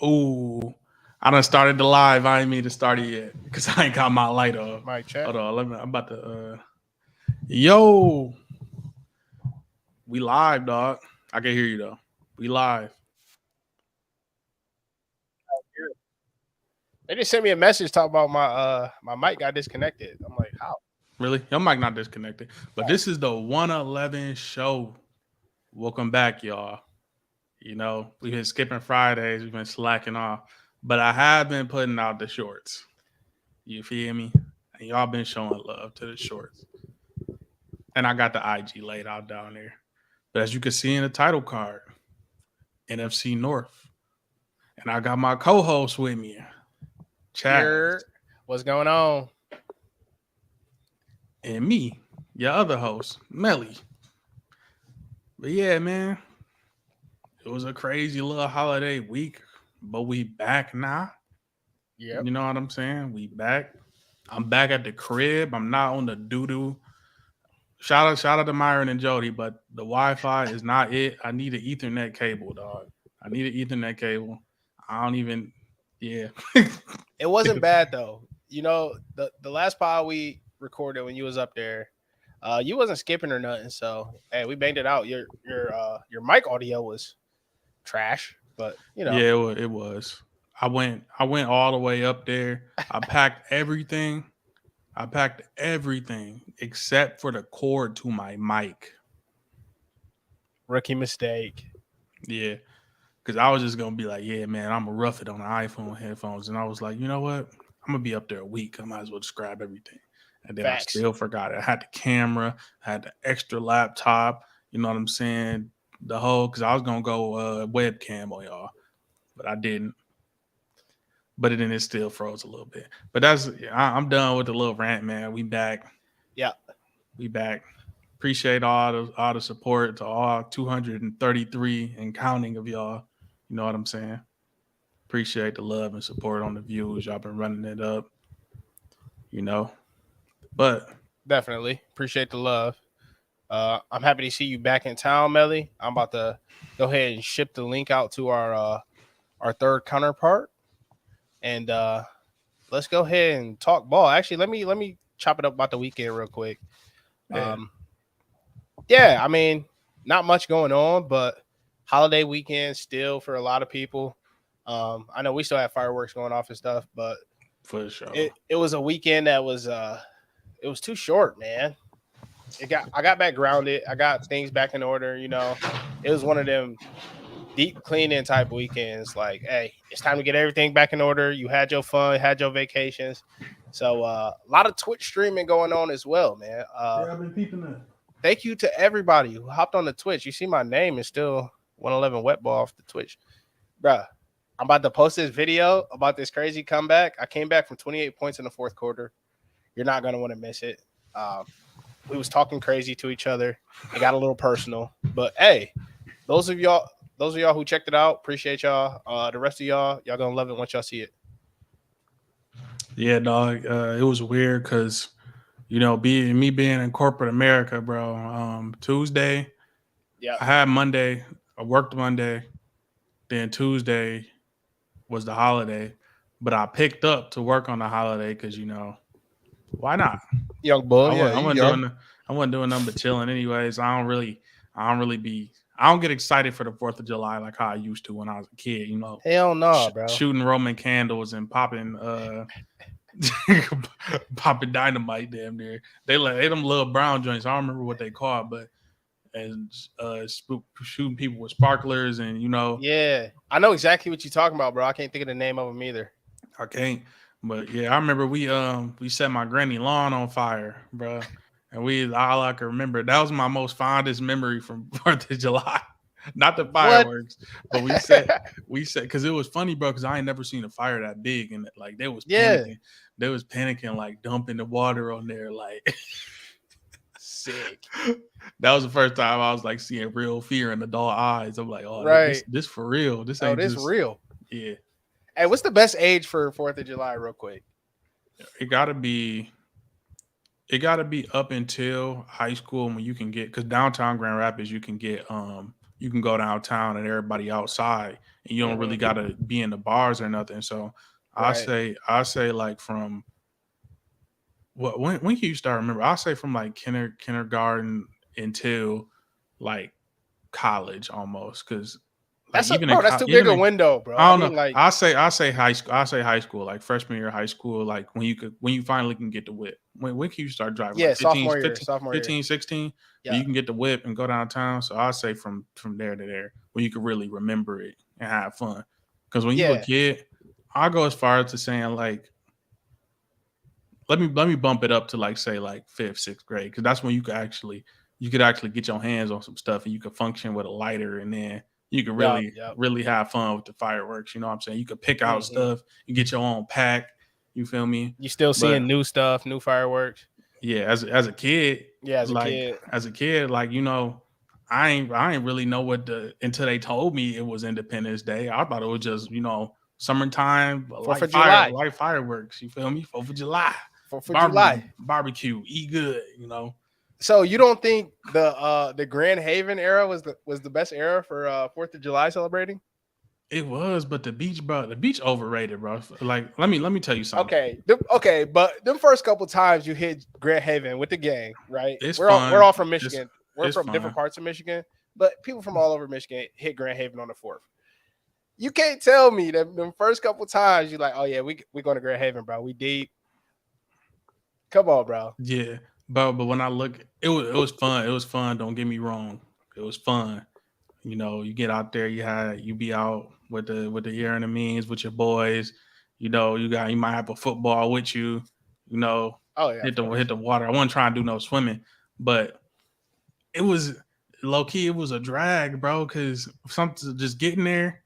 Ooh, I done started the live. I ain't mean to start it yet because I ain't got my light off. Mic check. Hold on, I'm about to. Yo, we live, dog. I can hear you though. We live. They just sent me a message talking about my mic got disconnected. I'm like, how? Really? Your mic not disconnected, but this is the 111 show. Welcome back, y'all. You know we've been skipping Fridays. We've been slacking off, but I have been putting out the shorts. You feel me? And y'all been showing love to the shorts. And I got the IG laid out down there. But as you can see in the title card, NFC North. And I got my co-host with me, Chaz. What's going on? And me, your other host, Melly. But yeah, man, it was a crazy little holiday week, but we back now. Yep. You know what I'm saying? We back. I'm back at the crib. I'm not on the doo-doo. Shout out to Myron and Jody, but the Wi-Fi is not it. I need an Ethernet cable, dog. I need an Ethernet cable. I don't even, yeah. It wasn't bad though. You know, the last pod we recorded when you was up there, you wasn't skipping or nothing. So hey, we banged it out. Your mic audio was trash, but you know. Yeah, it was. I went all the way up there. I packed everything. Except for the cord to my mic. Rookie mistake. Yeah. Because I was just going to be like, yeah, man, I'm going to rough it on the iPhone headphones. And I was like, you know what? I'm going to be up there a week. I might as well just grab everything. And then Facts. I still forgot it. I had the camera. I had the extra laptop. You know what I'm saying? The whole, because I was going to go webcam on y'all. But I didn't. But then it still froze a little bit. But I'm done with the little rant, man. We back. Yeah. We back. Appreciate all the support to all 233 and counting of y'all. You know what I'm saying? Appreciate the love and support on the views. Y'all been running it up. You know. But definitely appreciate the love. I'm happy to see you back in town, Melly. I'm about to go ahead and ship the link out to our third counterpart. And let's go ahead and talk ball. Actually, let me chop it up about the weekend real quick. Yeah, I mean, not much going on, but holiday weekend still for a lot of people. I know we still have fireworks going off and stuff, but for sure, it was a weekend that was it was too short, man. I got back grounded. I got things back in order. You know, it was one of them deep cleaning type weekends. Like, hey, it's time to get everything back in order. You had your fun, had your vacations. So a lot of Twitch streaming going on as well, man. yeah, I've been peeping that. Thank you to everybody who hopped on the Twitch. You see my name is still 111 Wet Ball off the Twitch. Bruh, I'm about to post this video about this crazy comeback. I came back from 28 points in the fourth quarter. You're not going to want to miss it. We was talking crazy to each other. It got a little personal. But, hey, those of y'all who checked it out, appreciate y'all. The rest of y'all going to love it once y'all see it. Yeah, dog. It was weird because, you know, being in corporate America, bro. Tuesday, yeah, I had Monday. I worked Monday. Then Tuesday was the holiday, but I picked up to work on the holiday because, you know, why not? Young bull, I wasn't doing nothing but chilling anyways. I don't get excited for the 4th of July like how I used to when I was a kid, you know. Hell no, bro. Shooting Roman candles and popping popping dynamite damn near. They them little brown joints. I don't remember what they called, but and shooting people with sparklers and, you know. Yeah, I know exactly what you're talking about, bro. I can't think of the name of them either. I can't. But yeah, I remember we set my granny lawn on fire, bro. And all I can remember, that was my most fondest memory from 4th of July. Not the fireworks, but we said because it was funny, bro, because I ain't never seen a fire that big, and like they was panicking, like dumping the water on there, like sick. That was the first time I was like seeing real fear in the adult eyes. I'm like, oh, right. this for real. This ain't this real. Yeah. Hey, what's the best age for 4th of July, real quick? It gotta be up until high school when you can get, because downtown Grand Rapids you can go downtown and everybody outside and you don't really gotta be in the bars or nothing. So I say like from when can you start? Remember, I say from like kindergarten until like college almost, because like that's too big a window, bro. I I don't mean, know. like, I say high school. I say high school, like freshman year of high school, like when you finally can get the whip. When can you start driving? yeah, Like sophomore year. 16, where Yeah, you can get the whip and go downtown. So I say from there to there, where you can really remember it and have fun. Because when you a yeah, kid, I go as far as to saying like, let me bump it up to like say like fifth, sixth grade, because that's when you could actually get your hands on some stuff and you could function with a lighter, and then you could yeah, really yeah. really have fun with the fireworks. You know what I'm saying? You could pick out Hmm. stuff, you get your own pack. You feel me? You still But seeing new stuff, new fireworks. yeah, as a kid, Yeah, like you know, I ain't really know what the until they told me it was Independence Day. I thought it was just, you know, summertime, 4th of July, light fireworks. You feel me? 4th of July, 4th of July. barbecue, eat good. You know. So you don't think the Grand Haven era was the best era for 4th of July celebrating? It was, but the beach, bro, the beach overrated, bro. Like, let me tell you something. Okay, but them first couple times you hit Grand Haven with the gang, right? It's We're fun. all from Michigan. We're It's from different fun. parts of Michigan, but people from all over Michigan hit Grand Haven on the 4th. You can't tell me that them first couple times you're like, oh yeah, we going to Grand Haven, bro. We deep. Come on, bro. Yeah, but when I look, it was fun. It was fun. Don't get me wrong. It was fun. You know, you get out there, you be out with the year and the means with your boys. You know, you might have a football with you. You know, Oh yeah, hit the water. I wasn't trying to do no swimming, but it was low key. It was a drag, bro. Because something just getting there.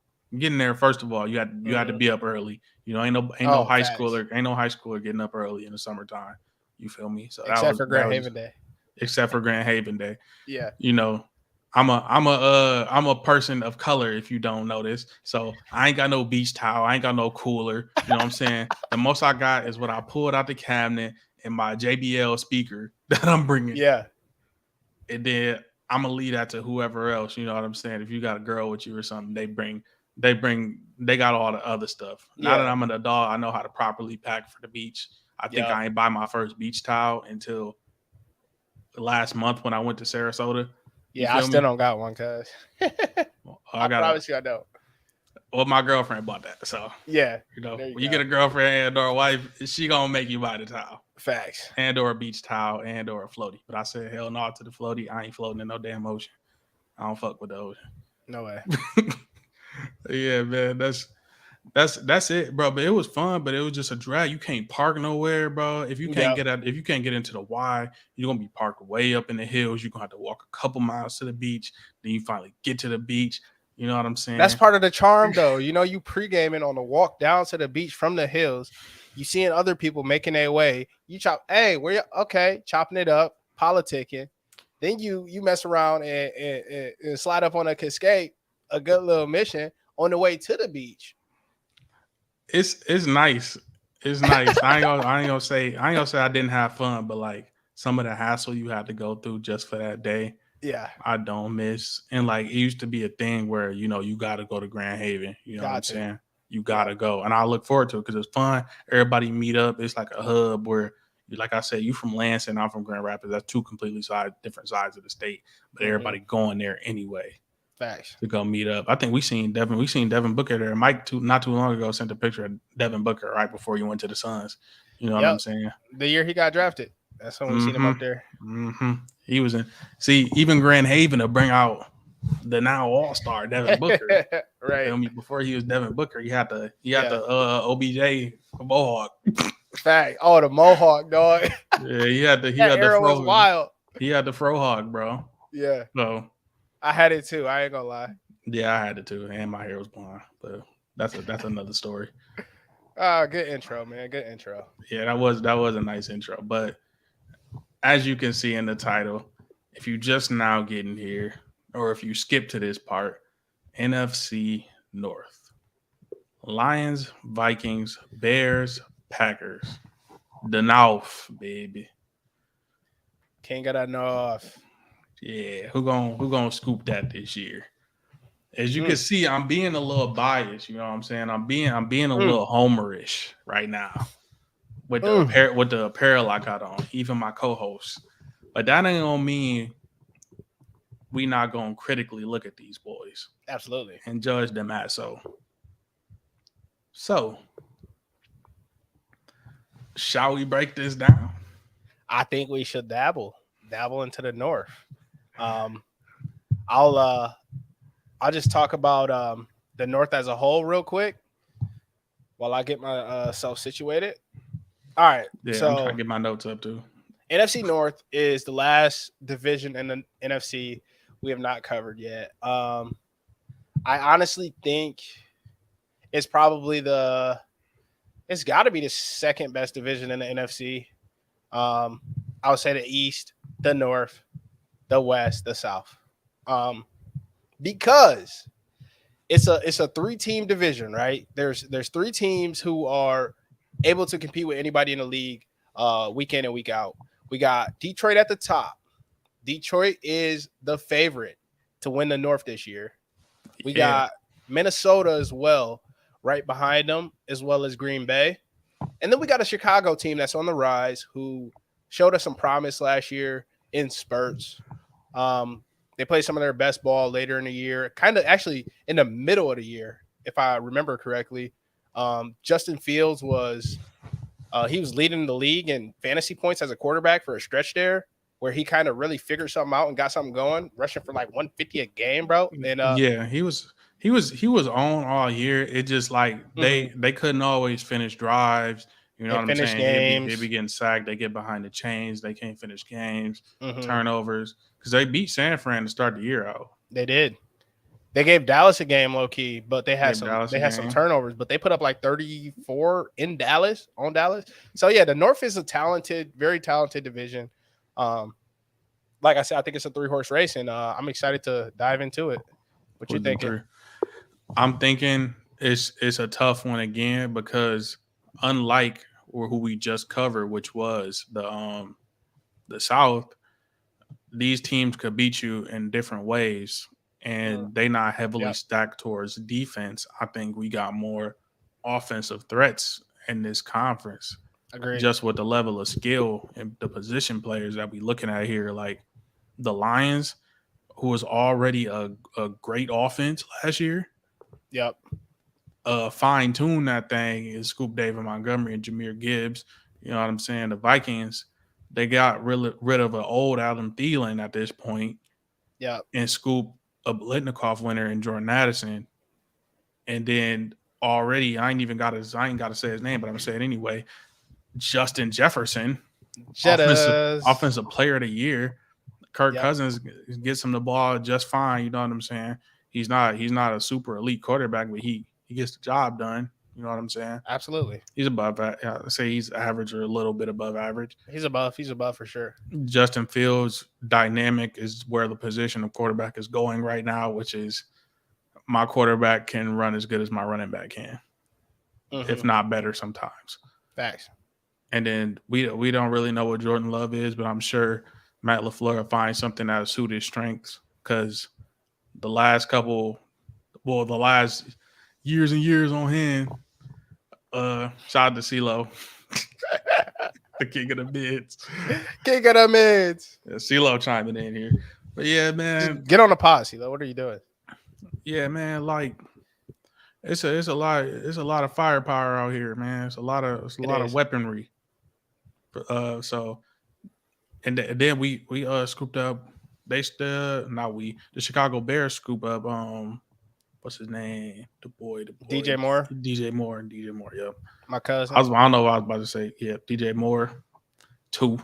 First of all, you had to be up early. You know, ain't no Oh, high facts. schooler, ain't no high schooler getting up early in the summertime. You feel me? So Except for that Grand was Haven Day. except for Grand Haven Day. Yeah. You know, I'm a person of color, if you don't know this. So I ain't got no beach towel, I ain't got no cooler. You know what I'm saying? The most I got is what I pulled out the cabinet and my JBL speaker that I'm bringing. Yeah. And then I'm gonna leave that to whoever else. You know what I'm saying? If you got a girl with you or something, they got all the other stuff. Now that Yeah. I'm an adult, I know how to properly pack for the beach. I think Yeah. I ain't buy my first beach towel until last month when I went to Sarasota. You Yeah, I feel still me? don't got one, cuz. I I got a promise you I don't. well, my girlfriend bought that. So, Yeah. you know, There you when you go. get a girlfriend and or a wife, she gonna make you buy the towel. Facts. And or a beach towel and or a floaty. But I said hell no to the floaty. I ain't floating in no damn ocean. I don't fuck with the ocean. No way. Yeah, man. That's it, bro. But it was fun, but it was just a drag. You can't park nowhere, bro. If you can't Yeah. get out, if you can't get into the Y, you're gonna be parked way up in the hills. You're gonna have to walk a couple miles to the beach. Then you finally get to the beach. You know what I'm That's saying? part of the charm, though. You know, you pre-gaming on the walk down to the beach from the hills. You seeing other people making their way. You chop, hey, where you okay, chopping it up, politicking. Then you mess around and slide up on a cascade, a good little mission on the way to the beach. It's nice. It's nice. I ain't gonna say I didn't have fun, but like some of the hassle you had to go through just for that day, Yeah, I don't miss. And like it used to be a thing where, you know, you gotta go to Grand Haven. You know what I'm got to. saying? You Yeah. gotta go. And I look forward to it because it's fun. Everybody meet up. It's like a hub where like I said, you from Lansing, I'm from Grand Rapids. That's two completely different sides of the state. But everybody going there anyway Facts. to go meet up. I think we seen Devin Booker there. Mike not too long ago sent a picture of Devin Booker right before you went to the Suns. You know what I'm Yep. saying? The year he got drafted. That's when we seen him up there. He was in. See, even Grand Haven to bring out the now All-Star Devin Booker. Right. Feel me? Before he was Devin Booker, he had the Yeah. OBJ Mohawk. Fact. Oh, the Mohawk, dog. Yeah, he had the That era was wild. He had the Frohawk, bro. Yeah. So I had it too. I ain't gonna lie. yeah, I had it too, and my hair was blonde. But that's another story. Good intro, man. Good intro. Yeah, that was a nice intro. But as you can see in the title, if you just now getting here, or if you skip to this part, NFC North. Lions, Vikings, Bears, Packers. The North, baby. Can't get enough. Yeah, who gonna scoop that this year? As you can see, I'm being a little biased. You know what I'm saying? I'm being a little homerish right now with the apparel I got on, even my co-host. But that ain't gonna mean we not gonna critically look at these boys. Absolutely. And judge them at so. So, shall we break this down? I think we should dabble into the North. I'll just talk about the North as a whole real quick while I get myself situated. All right. Yeah, so I'm trying to get my notes up too. NFC North is the last division in the NFC we have not covered yet. I honestly think it's probably it's got to be the second best division in the NFC. I would say the East, the North, the West, the South, because it's a 3-team division, right? There's 3 teams who are able to compete with anybody in the league, week in and week out. We got Detroit at the top. Detroit is the favorite to win the North this year. We got Minnesota as well, right behind them, as well as Green Bay. And then we got a Chicago team that's on the rise who showed us some promise last year in spurts. They played some of their best ball later in the year, kind of actually in the middle of the year, if I remember correctly. Justin Fields was leading the league in fantasy points as a quarterback for a stretch there, where he kind of really figured something out and got something going, rushing for like 150 a game, bro. And he was on all year. It just like they couldn't always finish drives. You know what I'm saying? They be getting sacked. They get behind the chains. They can't finish games. Turnovers, because they beat San Fran to start the year out. They did. They gave Dallas a game low key, but they had some turnovers. But they put up like 34 in Dallas on Dallas. So yeah, the North is a very talented division. Like I said, I think it's a 3-horse race, and I'm excited to dive into it. What you thinking? I'm thinking it's a tough one again, because unlike who we just covered, which was the South, these teams could beat you in different ways, and they not heavily stacked towards defense. I think we got more offensive threats in this conference. Agreed. Just with the level of skill and the position players that we looking at here, like the Lions, who was already a great offense last year. Yep. Fine tune that thing is Scoop David Montgomery and Jahmyr Gibbs. You know what I'm saying? The Vikings, they got rid of an old Adam Thielen at this point. Yeah. And Scoop a Blitnikoff winner in Jordan Addison. And then already, I ain't got to say his name, but I'm gonna say it anyway. Justin Jefferson, offensive player of the year. Kirk Cousins gets him the ball just fine. You know what I'm saying? He's not a super elite quarterback, but he gets the job done. You know what I'm saying? Absolutely. He's above. I'd say he's average or a little bit above average. He's above for sure. Justin Fields, dynamic, is where the position of quarterback is going right now, which is my quarterback can run as good as my running back can, if not better sometimes. Facts. And then we don't really know what Jordan Love is, but I'm sure Matt LaFleur will find something that will suit his strengths, because the last years and years on hand, shout out to CeeLo, the king of the mids. King of the mids. Yeah, CeeLo chiming in here. But yeah, man. Just get on the pod, CeeLo. What are you doing? Yeah, man, like it's a lot of firepower out here, man. It's a lot of weaponry. So and then we scooped up. The Chicago Bears scoop up. What's his name? The boy. DJ Moore. DJ Moore. Yep. My cousin. I don't know what I was about to say. Yeah, DJ Moore, 2.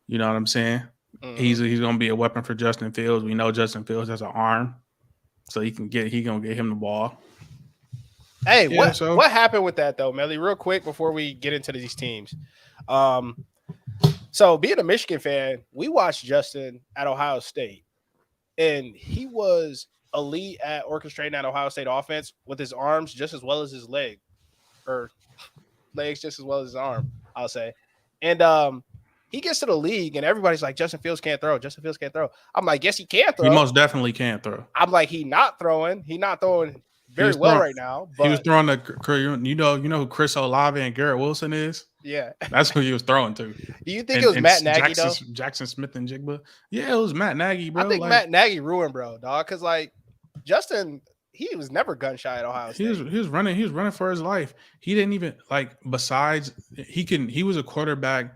You know what I'm saying? He's gonna be a weapon for Justin Fields. We know Justin Fields has an arm, so he gonna get him the ball. Hey, what happened with that though, Melly? Real quick before we get into these teams. So being a Michigan fan, we watched Justin at Ohio State, and he was elite at orchestrating that Ohio State offense with his arms just as well as his legs just as well as his arm, I'll say. And He gets to the league and everybody's like, Justin Fields can't throw. Justin Fields can't throw. I'm like, yes, he can throw. He most definitely can throw. I'm like, he's not throwing very well right now. But he was throwing you know who Chris Olave and Garrett Wilson is? Yeah. That's who he was throwing to. Do you think it was Matt Nagy, though? Jackson Smith and Jigba? Yeah, it was Matt Nagy, bro. I think Matt Nagy ruined, bro, dog. Because, like, Justin, he was never gun shy at Ohio State. He was running for his life. He didn't even, like, besides, he was a quarterback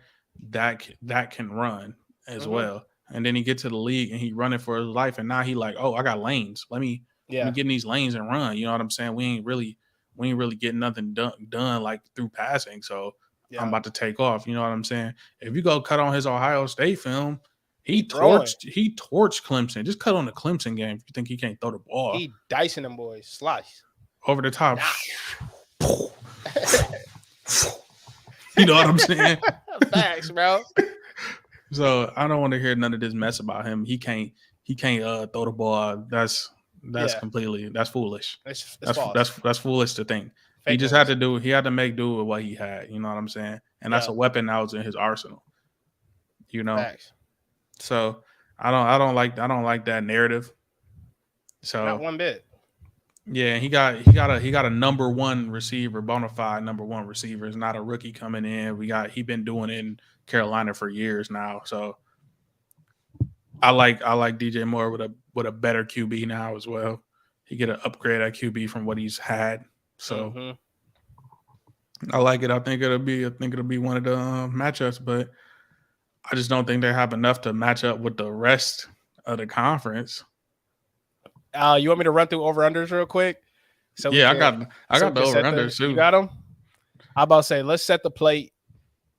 that can run as well. And then he get to the league and he running for his life. And now he like, oh, I got lanes. Let me get in these lanes and run. You know what I'm saying? We ain't really getting nothing done like through passing. So I'm about to take off. You know what I'm saying? If you go cut on his Ohio State film, he torched Clemson. Just cut on the Clemson game if you think he can't throw the ball. He dicing them boys. Slice. Over the top. You know what I'm saying? Facts, bro. So I don't want to hear none of this mess about him. He can't throw the ball. That's completely foolish. That's foolish to think. He just had to make do with what he had. You know what I'm saying? And that's a weapon that was in his arsenal. You know. Facts. So I don't like that narrative. So not one bit. Yeah, he got a number one receiver, bona fide number one receiver. It's not a rookie coming in. He been doing it in Carolina for years now. So I like DJ Moore with a better QB now as well. He get an upgrade at QB from what he's had. So I like it. I think it'll be one of the matchups, but I just don't think they have enough to match up with the rest of the conference. You want me to run through over-unders real quick? So yeah, I got the over-unders too. You got them? I'm about to say, let's set the plate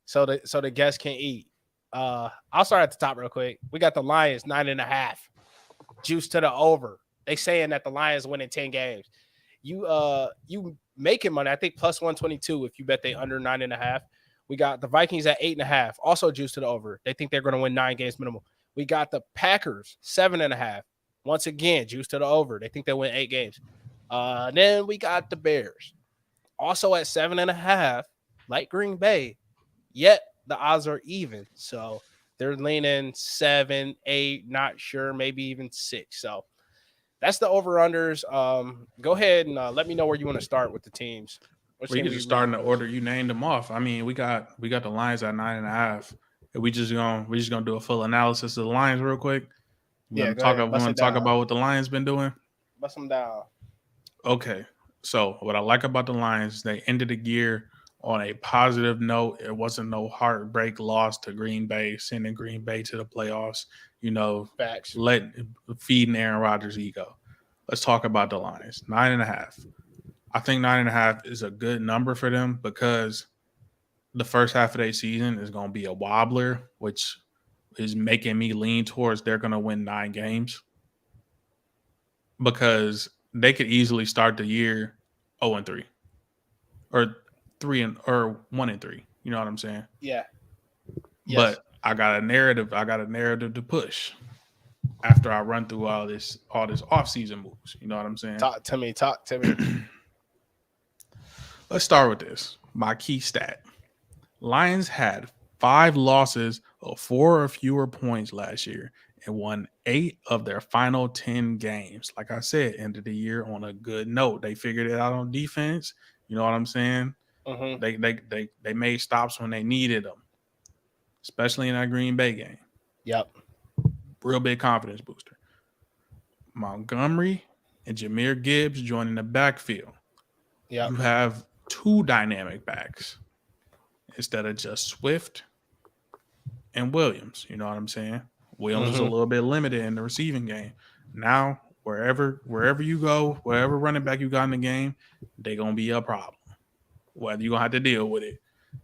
so the guests can eat. I'll start at the top real quick. We got the Lions 9.5. Juice to the over. They saying that the Lions winning 10 games. You making money, I think plus 122 if you bet they under 9.5. We got the Vikings at 8.5. Also juice to the over. They think they're going to win 9 games minimum. We got the Packers 7.5. Once again, juice to the over. They think they win 8 games. Then we got the Bears, also at 7.5, like Green Bay. Yet the odds are even, so they're leaning 7, 8, not sure, maybe even 6. So that's the over/unders. Go ahead and let me know where you want to start with the teams. We can just start in the order you named them off. I mean, we got the Lions at 9.5. We just gonna do a full analysis of the Lions real quick. We want to talk about what the Lions been doing? Bust them down. Okay. So what I like about the Lions, they ended the year on a positive note. It wasn't no heartbreak loss to Green Bay, sending Green Bay to the playoffs, you know, facts. Feeding Aaron Rodgers' ego. Let's talk about the Lions. 9.5. I think 9.5 is a good number for them because the first half of their season is going to be a wobbler, which is making me lean towards they're going to win 9 games because they could easily start the year 0-3 or 1-3. You know what I'm saying? Yeah. Yes. But I got a narrative to push after I run through all this off-season moves. You know what I'm saying? Talk to me. Let's start with this. My key stat. Lions had 5 losses of 4 or fewer points last year and won 8 of their final 10 games. Like I said, ended the year on a good note. They figured it out on defense. You know what I'm saying? They made stops when they needed them, especially in that Green Bay game. Yep. Real big confidence booster. Montgomery and Jahmyr Gibbs joining the backfield. Yeah. You have 2 dynamic backs instead of just Swift and Williams. You know what I'm saying? Williams is a little bit limited in the receiving game. Now, wherever you go, wherever running back you got in the game, they're going to be a problem. Whether you're going to have to deal with it.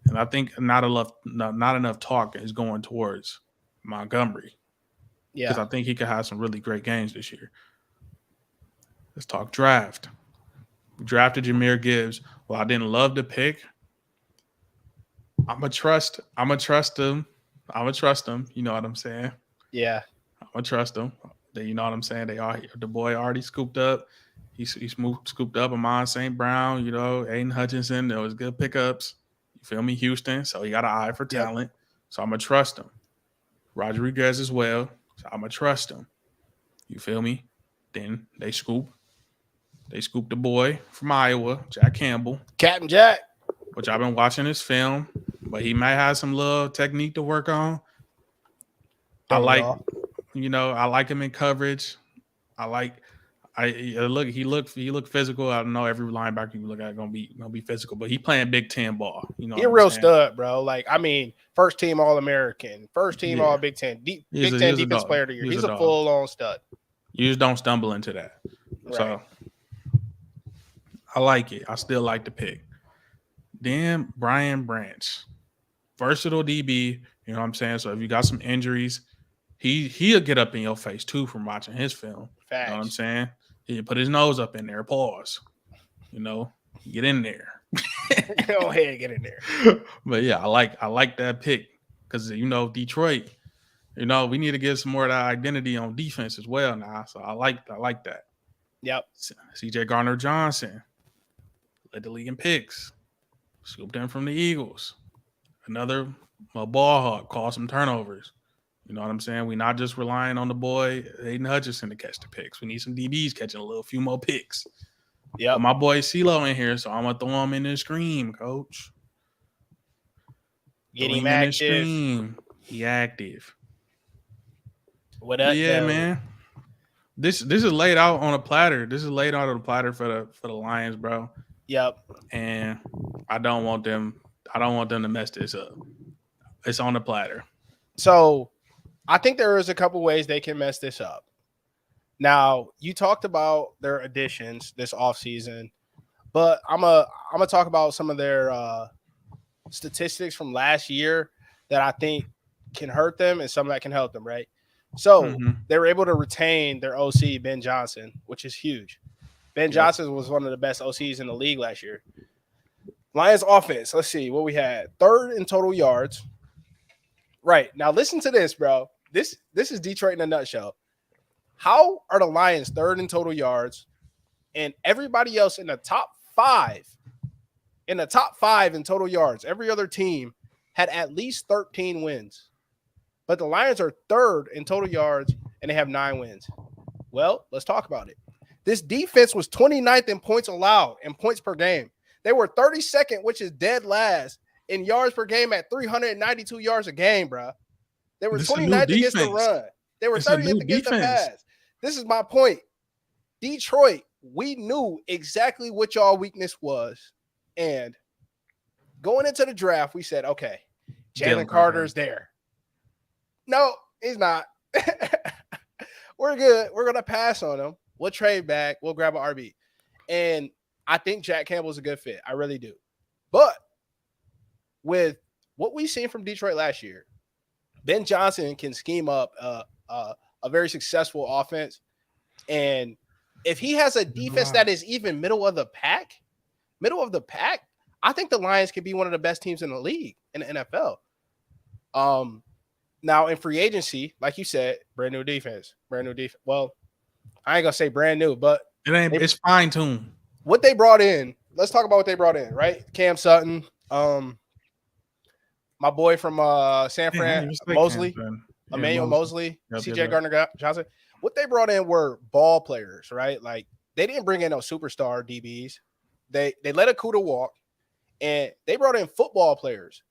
And I think not enough talk is going towards Montgomery. Yeah. Because I think he could have some really great games this year. Let's talk draft. We drafted Jahmyr Gibbs. Well, I didn't love the pick. I'm gonna trust him. You know what I'm saying? Yeah. I'm gonna trust him. You know what I'm saying? The boy already scooped up. He scooped up Amon St. Brown, you know, Aiden Hutchinson. There was good pickups. You feel me? Houston. So he got an eye for talent. so I'm gonna trust him. Rodriguez as well, so I'm gonna trust him. You feel me? Then they scoop the boy from Iowa, Jack Campbell, Captain Jack, which I've been watching his film, but he might have some little technique to work on. I like him in coverage. He looked physical. I don't know every linebacker you look at gonna be physical, but he playing Big Ten ball. You know, he a real stud, bro. Like, I mean, first team All American, first team All Big Ten, Big Ten Defense Player of the Year. He's a full on stud. You just don't stumble into that. Right. So I like it. I still like the pick. Then Brian Branch, versatile DB. You know what I'm saying? So if you got some injuries, he'll get up in your face too from watching his film. Facts. You know what I'm saying? He put his nose up in there. Pause. You know, get in there. Go ahead, get in there. But yeah, I like that pick because Detroit. We need to get some more of that identity on defense as well now. So I like that. Yep. CJ Gardner-Johnson led the league in picks. Scooped in from the Eagles. Another ball hawk, caused some turnovers. You know what I'm saying? We're not just relying on the boy Aiden Hutchinson to catch the picks. We need some DBs catching a few more picks. Yeah, my boy CeeLo in here, so I'm gonna throw him in the scream, coach. Get him active. He active. What up? Yeah, man. This is laid out on a platter. This is laid out on a platter for the Lions, bro. Yep. And I don't want them to mess this up. It's on the platter. So I think there is a couple ways they can mess this up. Now, you talked about their additions this offseason, but I'm gonna talk about some of their statistics from last year that I think can hurt them and some that can help them, right? So they were able to retain their OC, Ben Johnson, which is huge. Ben Johnson was one of the best OCs in the league last year. Lions offense, let's see what we had. Third in total yards. Right. Now listen to this, bro. This is Detroit in a nutshell. How are the Lions third in total yards and everybody else in the top five in total yards? Every other team had at least 13 wins. But the Lions are third in total yards and they have 9 wins. Well, let's talk about it. This defense was 29th in points allowed and points per game. They were 32nd, which is dead last, in yards per game at 392 yards a game, bro. They were 29th against the run. They were 30th against the pass. This is my point. Detroit, we knew exactly what y'all weakness was. And going into the draft, we said, okay, Jalen Carter's there. No, he's not. We're good. We're going to pass on him. We'll trade back. We'll grab an RB. And I think Jack Campbell's a good fit. I really do. But with what we've seen from Detroit last year, Ben Johnson can scheme up a very successful offense. And if he has a defense that is even middle of the pack, I think the Lions can be one of the best teams in the league, in the NFL. Now in free agency, like you said, brand new defense. Well, I ain't gonna say brand new, but it's fine tuned. What they brought in, let's talk about what they brought in, right? Cam Sutton, my boy from San Fran, Mosley, Emmanuel Mosley, CJ Gardner-Johnson. What they brought in were ball players, right? Like they didn't bring in no superstar DBs. They let Okudah walk, and they brought in football players.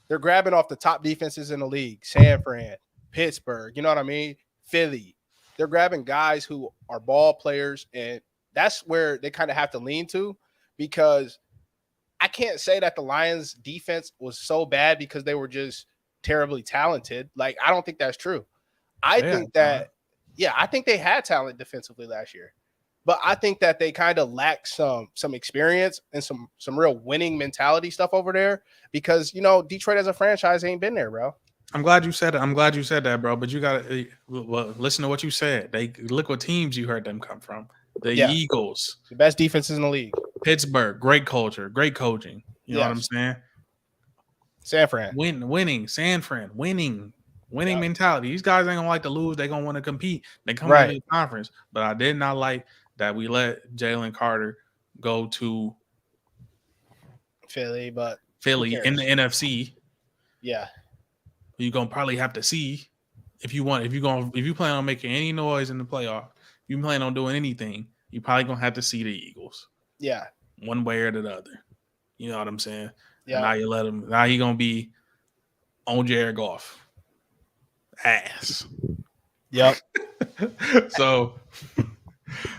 They're grabbing off the top defenses in the league, San Fran, Pittsburgh, you know what I mean? Philly. They're grabbing guys who are ball players, and that's where they kind of have to lean to, because I can't say that the Lions defense was so bad because they were just terribly talented. Like, I don't think that's true. I think they had talent defensively last year, but I think that they kind of lack some experience and some real winning mentality stuff over there, because, Detroit as a franchise ain't been there, bro. I'm glad you said that, bro. But you got to listen to what you said. Look what teams you heard them come from. The Eagles, the best defenses in the league. Pittsburgh, great culture, great coaching. You know what I'm saying? San Fran, winning. San Fran, winning mentality. These guys ain't gonna like to lose. They gonna want to compete. They come into the conference. But I did not like that we let Jalen Carter go to Philly in the NFC. Yeah. you're gonna probably have to see if you plan on making any noise in the playoff, if you plan on doing anything, you probably gonna have to see the Eagles. Yeah. One way or the other. You know what I'm saying? Yeah. And now you let him. Now he gonna be on Jared Goff ass. Yep. So,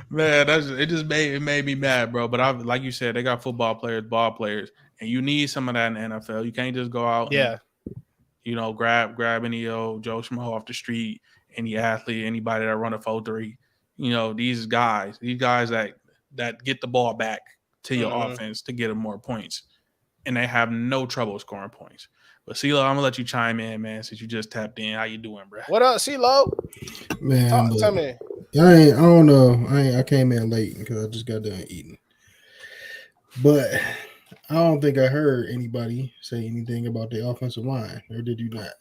man, it just made me mad, bro. But like you said, they got football players, ball players, and you need some of that in the NFL. You can't just go out and grab any old Joe Schmo off the street, any athlete, anybody that run a 4.3. These guys that get the ball back to your offense to get them more points, and they have no trouble scoring points. But CeeLo, I'm gonna let you chime in, man, since you just tapped in. How you doing, bro? What up, CeeLo? Man, tell me. I don't know. I came in late because I just got done eating. But I don't think I heard anybody say anything about the offensive line, or did you not?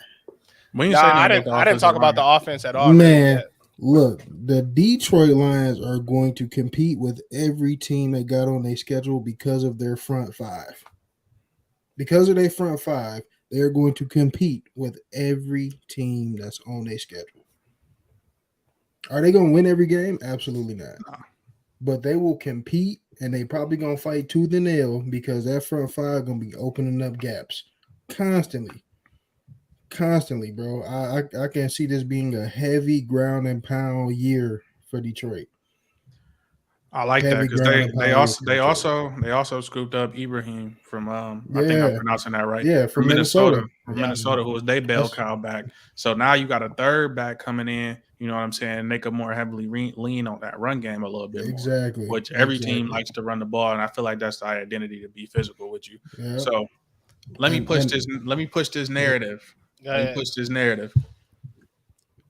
I didn't talk about the offense at all. Man, look, the Detroit Lions are going to compete with every team that got on their schedule because of their front five. Because of their front five, they're going to compete with every team that's on their schedule. Are they going to win every game? Absolutely not. No. But they will compete, and they probably going to fight tooth and nail because that front five going to be opening up gaps constantly, bro. I can see this being a heavy ground and pound year for Detroit. I like that because they also scooped up Ibrahim from I think I'm pronouncing that right. Yeah, from Minnesota. Minnesota, who was their bell cow back. So now you got a third back coming in. You know what I'm saying? They could more heavily lean on that run game a little bit more. Which every team likes to run the ball, and I feel like that's the identity to be physical with you. Yep. So let me push this narrative. Let me push this narrative.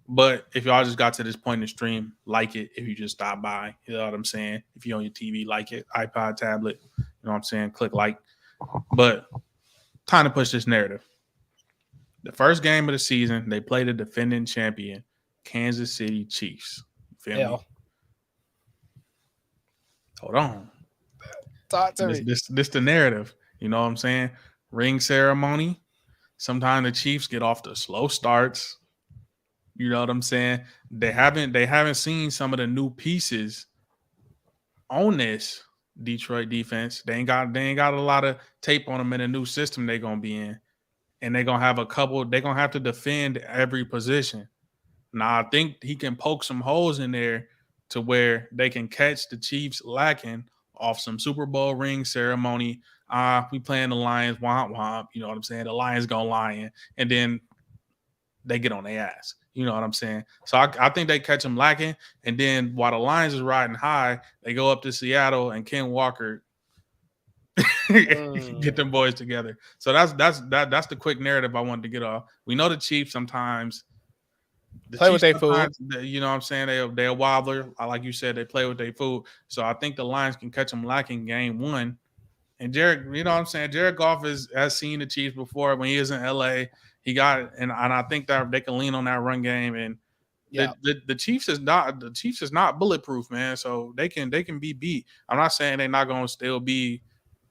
But if y'all just got to this point in the stream, like it. If you just stop by, you know what I'm saying? If you're on your TV, like it. iPod, tablet, you know what I'm saying? Click like. But time to push this narrative. The first game of the season, they played the defending champion, Kansas City Chiefs. You feel me? Hold on. Talk to me. This the narrative. You know what I'm saying? Ring ceremony. Sometimes the Chiefs get off the slow starts. You know what I'm saying? They haven't seen some of the new pieces on this Detroit defense. They ain't got a lot of tape on them in a new system they're gonna be in. And they're gonna have they're gonna have to defend every position. Now I think he can poke some holes in there to where they can catch the Chiefs lacking off some Super Bowl ring ceremony. We playing the Lions, womp womp. You know what I'm saying? The Lions gonna lion, and then they get on their ass. You know what I'm saying? So I think they catch them lacking. And then while the Lions is riding high, they go up to Seattle and Ken Walker get them boys together. So that's the quick narrative I wanted to get off. We know the Chiefs sometimes play with their food. You know what I'm saying? They're a wobbler. Like you said, they play with their food. So I think the Lions can catch them lacking game one. And Jared, you know what I'm saying? Jared Goff has seen the Chiefs before when he was in LA. He got it, and I think that they can lean on that run game. And the Chiefs is not bulletproof, man. So they can be beat. I'm not saying they're not gonna still be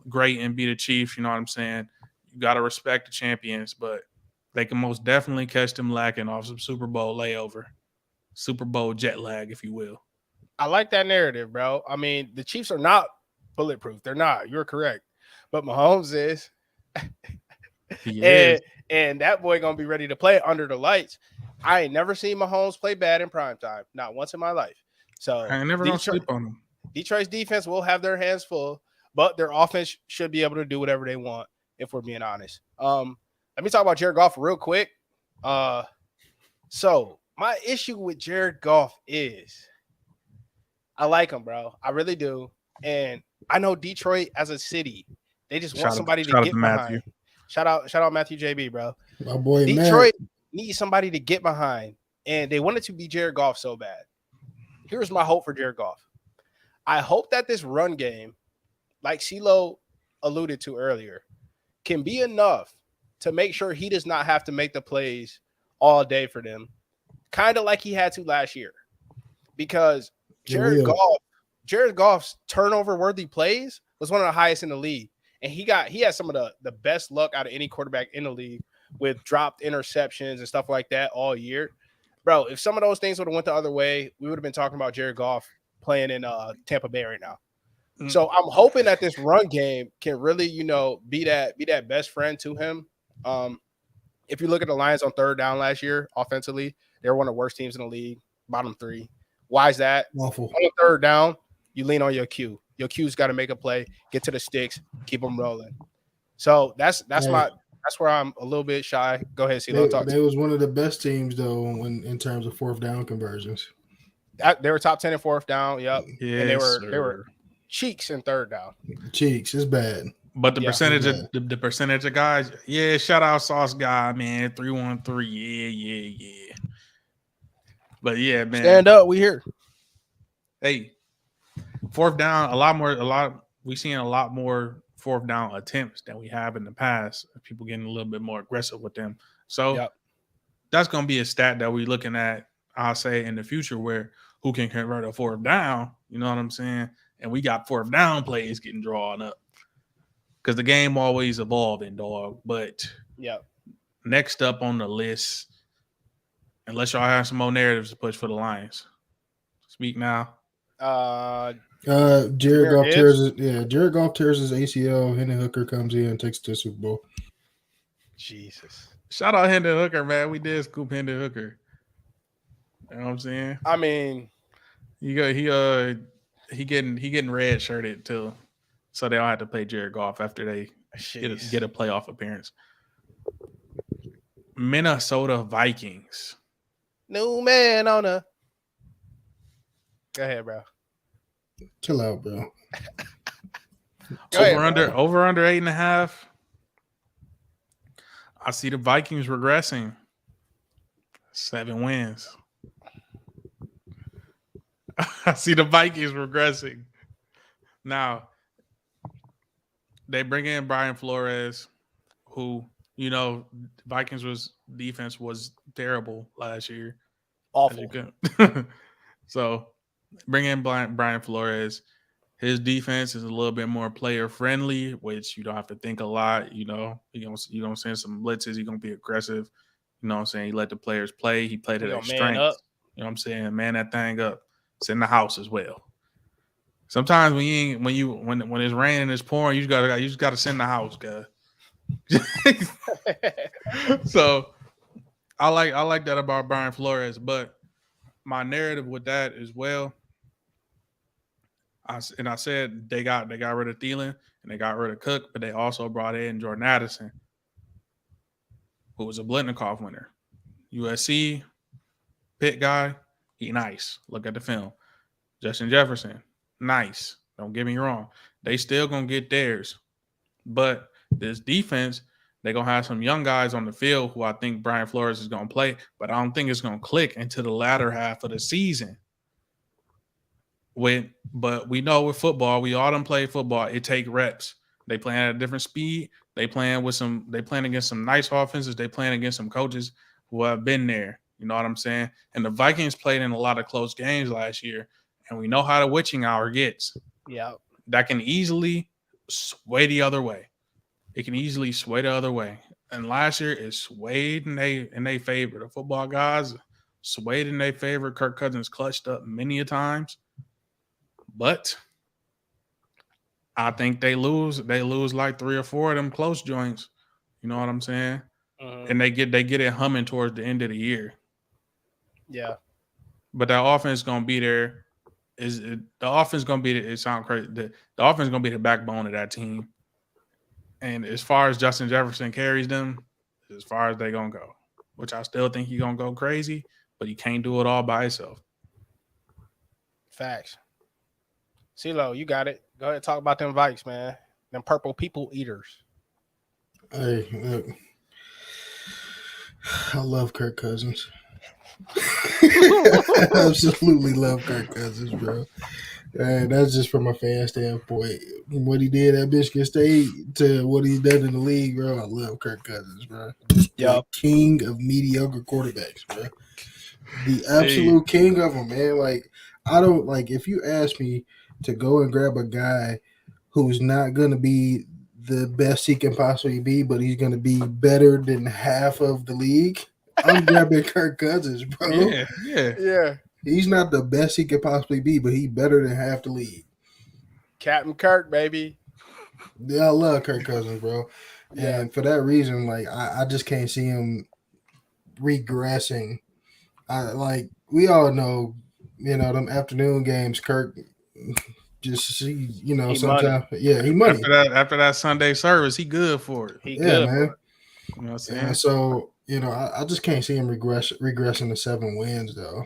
great and be the Chiefs. You know what I'm saying? You gotta respect the champions, but they can most definitely catch them lacking off some Super Bowl layover, Super Bowl jet lag, if you will. I like that narrative, bro. I mean, the Chiefs are not bulletproof. They're not. You're correct. But Mahomes is. He is. And that boy gonna be ready to play under the lights. I ain't never seen Mahomes play bad in prime time, not once in my life. So I never gonna sleep on him. Detroit's defense will have their hands full, but their offense should be able to do whatever they want, if we're being honest. Let me talk about Jared Goff real quick. So my issue with Jared Goff is I like him, bro. I really do. And I know Detroit as a city, they just want somebody to get behind. Shout out Matthew JB, bro. My boy Detroit needs somebody to get behind, and they wanted to be Jared Goff so bad. Here's my hope for Jared Goff. I hope that this run game, like CeeLo alluded to earlier, can be enough to make sure he does not have to make the plays all day for them, kind of like he had to last year. Because Jared Goff's turnover-worthy plays was one of the highest in the league. And he had some of the best luck out of any quarterback in the league with dropped interceptions and stuff like that all year. Bro, if some of those things would have went the other way, we would have been talking about Jared Goff playing in Tampa Bay right now. So I'm hoping that this run game can really, be that best friend to him. If you look at the Lions on third down last year, offensively, they were one of the worst teams in the league, bottom 3. Why is that? Awful. On third down, you lean on your Q. Your Q's got to make a play, get to the sticks, keep them rolling. So that's where I'm a little bit shy. Go ahead, CeeLo. They was one of the best teams though in terms of fourth down conversions. They were top 10 in fourth down. Yep. Yes, and they sir. were cheeks in third down. Cheeks is bad. But the percentage of the percentage of guys, shout out Sauce Guy, man. 313. Yeah. But yeah, man. Stand up, we here. Hey, fourth down, we seeing a lot more fourth down attempts than we have in the past. People getting a little bit more aggressive with them. So that's gonna be a stat that we're looking at, I'll say, in the future, where who can convert a fourth down, you know what I'm saying? And we got fourth down plays getting drawn up. Because the game always evolving, dog. But next up on the list, unless y'all have some more narratives to push for the Lions. Speak now. Jared Goff tears his ACL. Hendon Hooker comes in and takes it to the Super Bowl. Jesus. Shout out Hendon Hooker, man. We did scoop Hendon Hooker. You know what I'm saying? I mean, he getting red shirted too. So they don't have to play Jared Goff after they get a playoff appearance. Minnesota Vikings. New man on a. Go ahead, bro. Chill out, bro. Over under 8.5. I see the Vikings regressing. 7 wins. I see the Vikings regressing. Now, they bring in Brian Flores, who, Vikings defense was terrible last year. Awful. So bring in Brian Flores. His defense is a little bit more player friendly, which you don't have to think a lot. You don't send some blitzes. You're gonna be aggressive. You know what I'm saying? He let the players play. He played at their strengths. You know what I'm saying? Man that thing up. It's in the house as well. Sometimes when it's raining, it's pouring, you just gotta send the house, guys. So I like that about Brian Flores, but my narrative with that as well. I said they got rid of Thielen and they got rid of Cook, but they also brought in Jordan Addison, who was a Blitnikoff winner. USC Pitt guy, he nice. Look at the film. Justin Jefferson, nice. Don't get me wrong. They still gonna get theirs. But this defense, they're gonna have some young guys on the field who I think Brian Flores is gonna play, but I don't think it's gonna click into the latter half of the season. But we know with football, we all done play football. It take reps. They playing at a different speed. They playing against some nice offenses. They playing against some coaches who have been there. You know what I'm saying? And the Vikings played in a lot of close games last year, and we know how the witching hour gets. Yeah. That can easily sway the other way. It can easily sway the other way. And last year it swayed in they favor. The football guys swayed in their favor. Kirk Cousins clutched up many a times. But I think they lose. They lose like 3 or 4 of them close joints. You know what I'm saying? And they get it humming towards the end of the year. Yeah. But that offense gonna be there. The offense gonna be it sounds crazy. The offense gonna be the backbone of that team. And as far as Justin Jefferson carries them, as far as they gonna go. Which I still think he's gonna go crazy, but he can't do it all by himself. Facts. CeeLo, you got it. Go ahead and talk about them Vikes, man. Them purple people eaters. Hey, look. I love Kirk Cousins. I absolutely love Kirk Cousins, bro. And that's just from a fan standpoint. What he did at Michigan State to what he's done in the league, bro. I love Kirk Cousins, bro. The king of mediocre quarterbacks, bro. The absolute king of them, man. Like, I don't like if you ask me to go and grab a guy who's not going to be the best he can possibly be, but he's going to be better than half of the league, I'm grabbing Kirk Cousins, bro. Yeah. He's not the best he could possibly be, but he's better than half the league. Captain Kirk, baby. Yeah, I love Kirk Cousins, bro. Yeah. And for that reason, like I just can't see him regressing. We all know, them afternoon games, Kirk just He sometimes he money. After that Sunday service, he good for it. He good, man. For it. You know what I'm saying? And so, I just can't see him regressing to 7 wins though.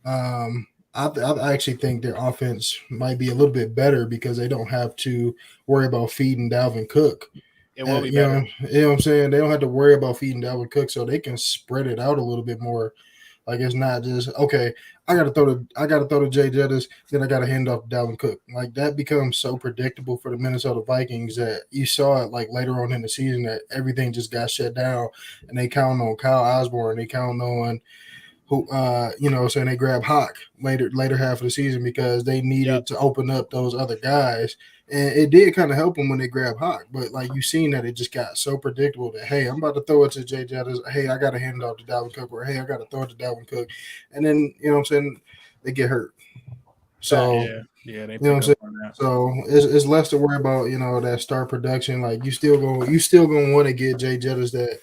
I actually think their offense might be a little bit better because they don't have to worry about feeding Dalvin Cook. It will be better. You know what I'm saying? They don't have to worry about feeding Dalvin Cook, so they can spread it out a little bit more. Like it's not just okay. I gotta throw to Jay Jettis, then I gotta hand off to Dalvin Cook. Like that becomes so predictable for the Minnesota Vikings that you saw it like later on in the season that everything just got shut down, and they count on Kyle Osborne, they count on who saying they grab Hawk later half of the season because they needed to open up those other guys. And it did kind of help them when they grabbed Hawk. But, like, you seen that it just got so predictable that, hey, I'm about to throw it to Jay Jettis. Hey, I got to hand it off to Dalvin Cook. Or, hey, I got to throw it to Dalvin Cook. And then, you know what I'm saying, they get hurt. So, they you know what I'm saying? So, it's less to worry about, that star production. Like, you still gonna want to get Jay Jettis that.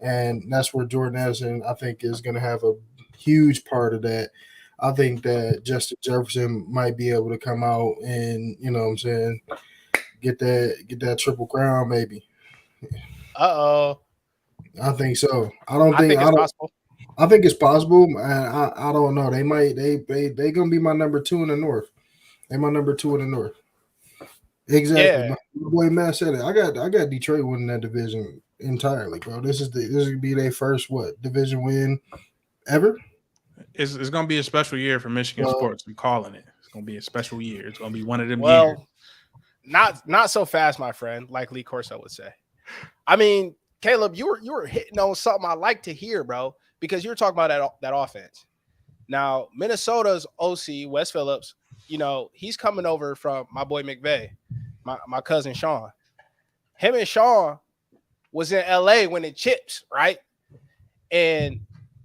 And that's where Jordan Addison, I think, is going to have a huge part of that. I think that Justin Jefferson might be able to come out and, you know what I'm saying, get that triple crown maybe. Uh-oh. I think so. I think it's possible. I think it's possible. And I don't know. They might they gonna be my number 2 in the North. They're my number 2 in the North. Exactly. Yeah. My boy Matt said it. I got Detroit winning that division entirely, bro. This would be their first division win ever. It's going to be a special year for Michigan sports. I'm calling it. It's going to be a special year. It's going to be one of them years. Not so fast, my friend, like Lee Corso would say. I mean, Caleb, you were hitting on something I like to hear, bro, because you were talking about that offense. Now, Minnesota's OC, Wes Phillips, he's coming over from my boy McVay, my cousin Sean. Him and Sean was in LA winning chips, right? And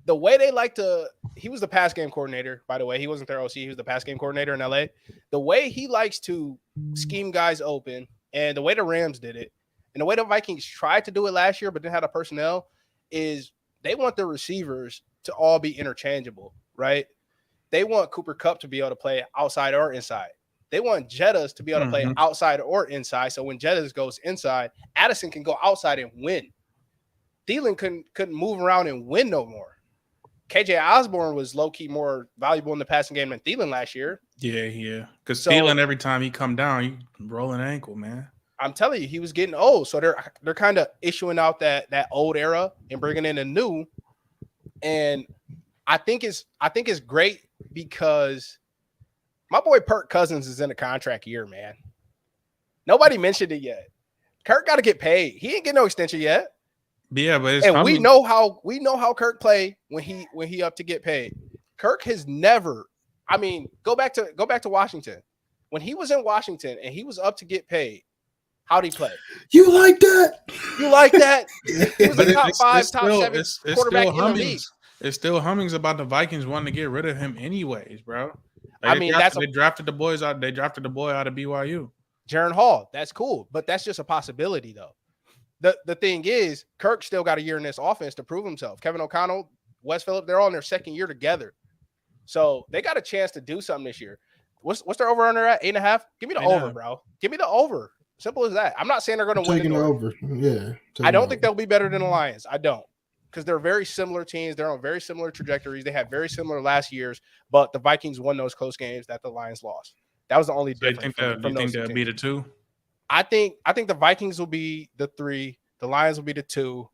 the way they like to – he was the pass game coordinator, by the way. He wasn't their OC. He was the pass game coordinator in LA. The way he likes to scheme guys open and the way the Rams did it and the way the Vikings tried to do it last year but didn't have the personnel is they want their receivers to all be interchangeable, right? They want Cooper Kupp to be able to play outside or inside. They want Jettas to be able to play outside or inside. So when Jettas goes inside, Addison can go outside and win. Thielen couldn't move around and win no more. KJ Osborne was low-key more valuable in the passing game than Thielen last year. Yeah. Because Thielen, every time he come down, he roll an ankle, man. I'm telling you, he was getting old. So they're kind of issuing out that old era and bringing in a new. And I think it's great because my boy Kirk Cousins is in a contract year, man. Nobody mentioned it yet. Kirk got to get paid. He ain't getting no extension yet. Yeah, but we know how Kirk play when he up to get paid. Kirk has never. I mean, go back to Washington. When he was in Washington and he was up to get paid, how'd he play? You like that? You like that? He was a top 5, top 7 quarterback in the league. It's still hummings about the Vikings wanting to get rid of him anyways, bro. Like they drafted the boy out of BYU. Jaron Hall. That's cool, but that's just a possibility though. The thing is, Kirk still got a year in this offense to prove himself. Kevin O'Connell, Wes Phillips, they're all in their second year together. So they got a chance to do something this year. What's their over-under at? 8.5? Give me the over, bro. Give me the over. Simple as that. I'm not saying they're going to win. Taking the over. Yeah. I don't think they'll be better than the Lions. I don't. Because they're very similar teams. They're on very similar trajectories. They had very similar last years, but the Vikings won those close games that the Lions lost. That was the only difference. Do you think they'll be the 2? I think the Vikings will be the 3. The Lions will be the 2.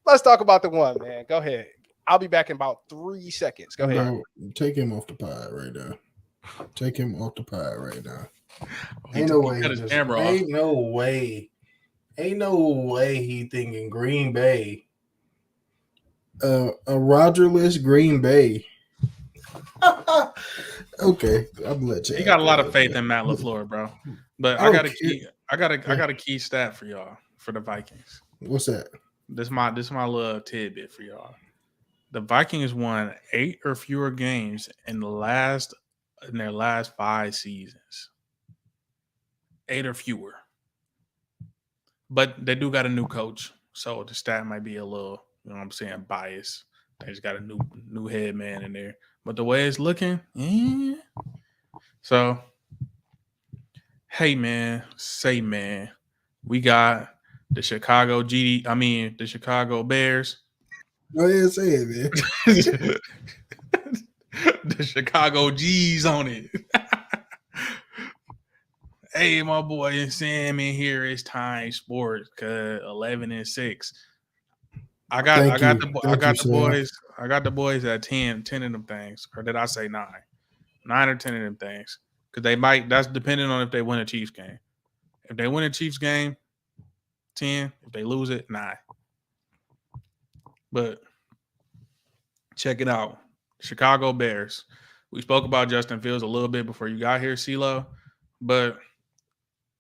Let's talk about the 1, man. Go ahead. I'll be back in about 3 seconds. Go ahead. Bro, take him off the pod right now. Take him off the pod right now. Ain't no way. Ain't no way he thinking Green Bay. A Rogerless Green Bay. Okay, I'm gonna let you. He got a lot of faith in Matt LaFleur, bro. But I gotta keep. I got a key stat for y'all for the Vikings. What's that? This my little tidbit for y'all. The Vikings won 8 or fewer games in their last 5 seasons. 8 or fewer. But they do got a new coach, so the stat might be a little, you know what I'm saying, biased. They just got a new head man in there. But the way it's looking, So, hey man, we got the Chicago Bears. Go ahead and say it, man. The Chicago G's on it. Hey, my boy Sam in here. It's Time Sports, 11-6. I got the boys at 10 of them things, or did I say 9? 9 or 10 of them things, because they might. That's depending on if they win a Chiefs game. If they win a Chiefs game, 10. If they lose it, 9. But check it out, Chicago Bears. We spoke about Justin Fields a little bit before you got here, CeeLo, but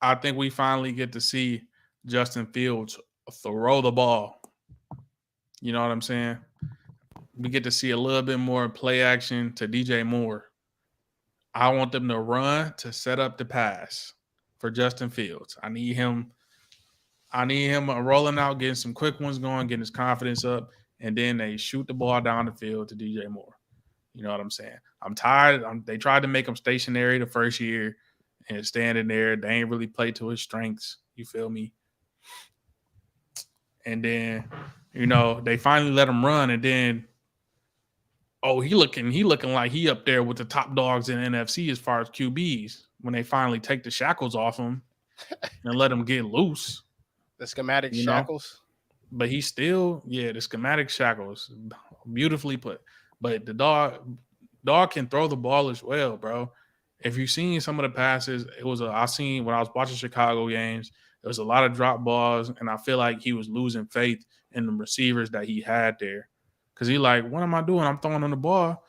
I think we finally get to see Justin Fields throw the ball. You know what I'm saying? We get to see a little bit more play action to DJ Moore. I want them to run to set up the pass for Justin Fields. I need him rolling out, getting some quick ones going, getting his confidence up, and then they shoot the ball down the field to DJ Moore. You know what I'm saying? I'm tired. They tried to make him stationary the first year and standing there. They ain't really played to his strengths. You feel me? And then, they finally let him run, and then, he looking like he up there with the top dogs in the NFC as far as QBs when they finally take the shackles off him and let him get loose. The schematic shackles. But he's still, the schematic shackles. Beautifully put. But the dog can throw the ball as well, bro. If you've seen some of the passes, I seen when I was watching Chicago games, there was a lot of drop balls, and I feel like he was losing faith in the receivers that he had there. Because he like, what am I doing? I'm throwing on the ball.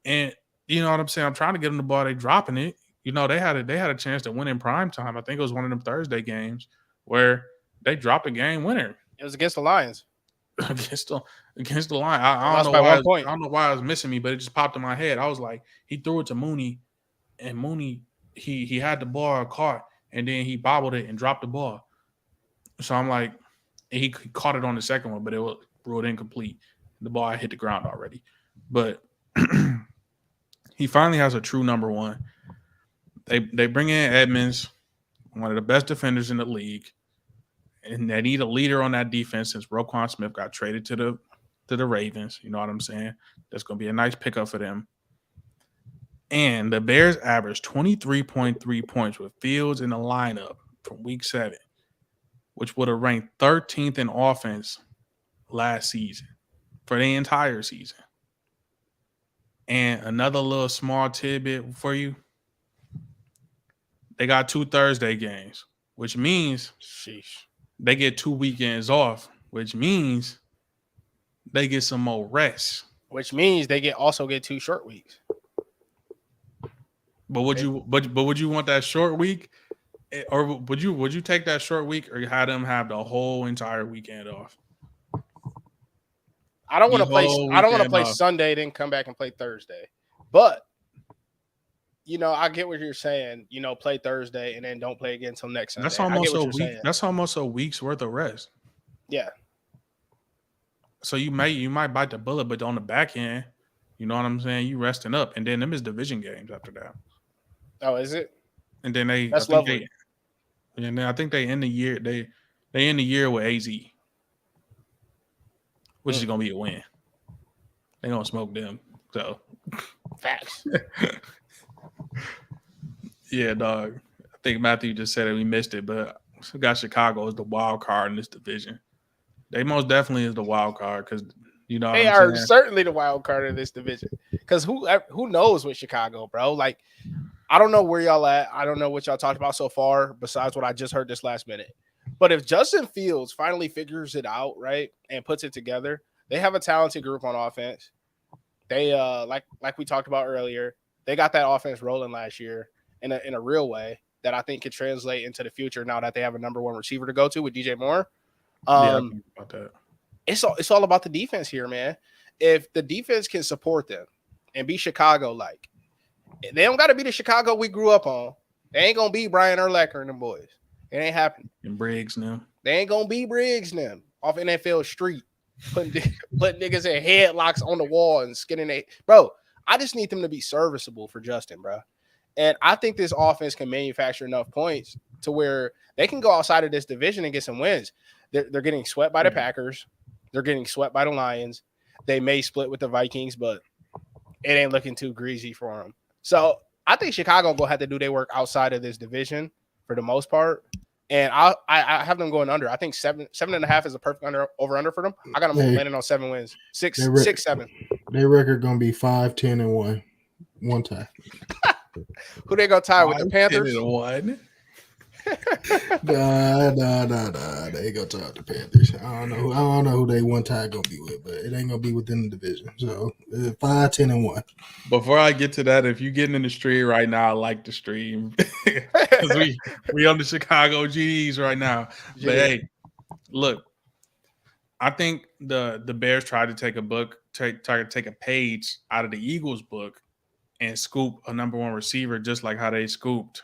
And you know what I'm saying? I'm trying to get him the ball. They dropping it. They had a chance to win in prime time. I think it was one of them Thursday games where they dropped a game winner. It was against the Lions. against the line. I don't know why it was missing me, but it just popped in my head. I was like, he threw it to Mooney, and Mooney, he had the ball caught, and then he bobbled it and dropped the ball. So I'm like, he caught it on the second one, but it was ruled incomplete. The ball hit the ground already. But he finally has a true number one. They bring in Edmonds, one of the best defenders in the league. And they need a leader on that defense since Roquan Smith got traded to the Ravens. You know what I'm saying? That's going to be a nice pickup for them. And the Bears averaged 23.3 points with Fields in the lineup from Week 7, which would have ranked 13th in offense last season for the entire season. And another little small tidbit for you. They got 2 Thursday games, which means they get 2 weekends off, which means they get some more rest. Which means they also get 2 short weeks. But would you want that short week, or would you take that short week, or have them have the whole entire weekend off? I don't want to play Sunday, then come back and play Thursday. But I get what you're saying. Play Thursday and then don't play again until next Sunday. That's almost a week. That's almost a week's worth of rest. Yeah. So you might bite the bullet, but on the back end, you know what I'm saying? You resting up, and then them is division games after that. Oh, is it? And then that's lovely. And then I think they end the year. They end the year with AZ, which is gonna be a win. They gonna smoke them. So facts. Yeah, dog. I think Matthew just said it. We missed it, but we got Chicago as the wild card in this division. They most definitely is the wild card because they are certainly the wild card in this division. Because who knows with Chicago, bro? Like, I don't know where y'all at. I don't know what y'all talked about so far besides what I just heard this last minute. But if Justin Fields finally figures it out, right, and puts it together, they have a talented group on offense. They like we talked about earlier, they got that offense rolling last year in a real way. that I think could translate into the future now that they have a number one receiver to go to with DJ Moore. Yeah, I think about that. It's all about the defense here, man. If the defense can support them and be Chicago like, they don't got to be the Chicago we grew up on. They ain't gonna be Brian Urlacher and them boys. It ain't happening. And Briggs now. They ain't gonna be Briggs now off NFL Street, putting niggas in headlocks on the wall and skinning it. Bro, I just need them to be serviceable for Justin, bro. And I think this offense can manufacture enough points to where they can go outside of this division and get some wins. They're getting swept by the Packers. They're getting swept by the Lions. They may split with the Vikings, but it ain't looking too greasy for them. So I think Chicago will have to do their work outside of this division for the most part. And I have them going under. I think 7.5 is a perfect over under for them. I got them landing on 7 wins. 6, 7. Their record gonna be 5-10-1. One time. Who they gonna tie with the Panthers? 1. Nah. They gonna tie with the Panthers. I don't know who they one tie gonna be with, but it ain't gonna be within the division. So 5-10-1. Before I get to that, if you're getting in the stream right now, I like the stream because we on the Chicago GDs right now. But hey, look, I think the Bears tried to take a page out of the Eagles book and scoop a number one receiver just like how they scooped.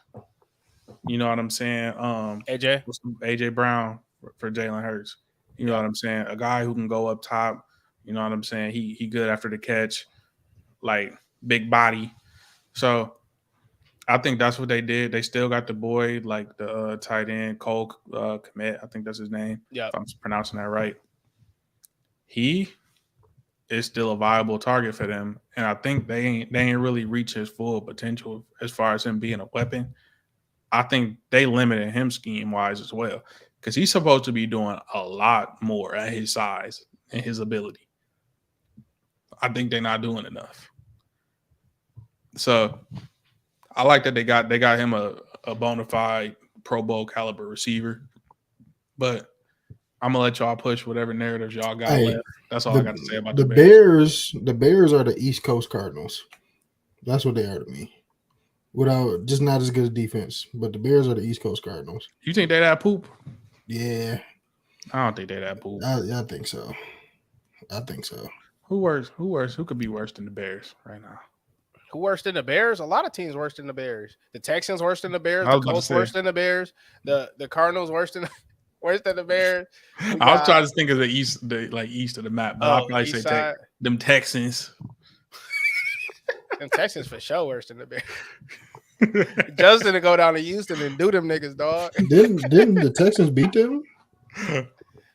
You know what I'm saying? AJ Brown for Jalen Hurts. You know what I'm saying? A guy who can go up top. You know what I'm saying? He good after the catch, like big body. So I think that's what they did. They still got the boy, like the tight end, Cole Kmet. I think that's his name. Yeah, if I'm pronouncing that right. He is still a viable target for them, and I think they ain't really reached his full potential as far as him being a weapon. I think they limited him scheme wise as well because he's supposed to be doing a lot more at his size and his ability. I think they're not doing enough. So I like that they got him a bona fide Pro Bowl caliber receiver, but I'm gonna let y'all push whatever narratives y'all got left. That's all I got to say about the Bears. The Bears are the East Coast Cardinals. That's what they are to me. Without just not as good as defense, but the Bears are the East Coast Cardinals. You think they that poop? Yeah, I don't think they that poop. I think so. I think so. Who worse? Who could be worse than the Bears right now? Who worse than the Bears? A lot of teams worse than the Bears. The Texans worse than the Bears. The Colts worse than the Bears. The Cardinals worse than the Bears. I was trying to think of the east of the map, but I'll probably say them Texans. Them Texans for sure worse than the Bears. Justin to go down to Houston and do them niggas, dog. Didn't the Texans beat them?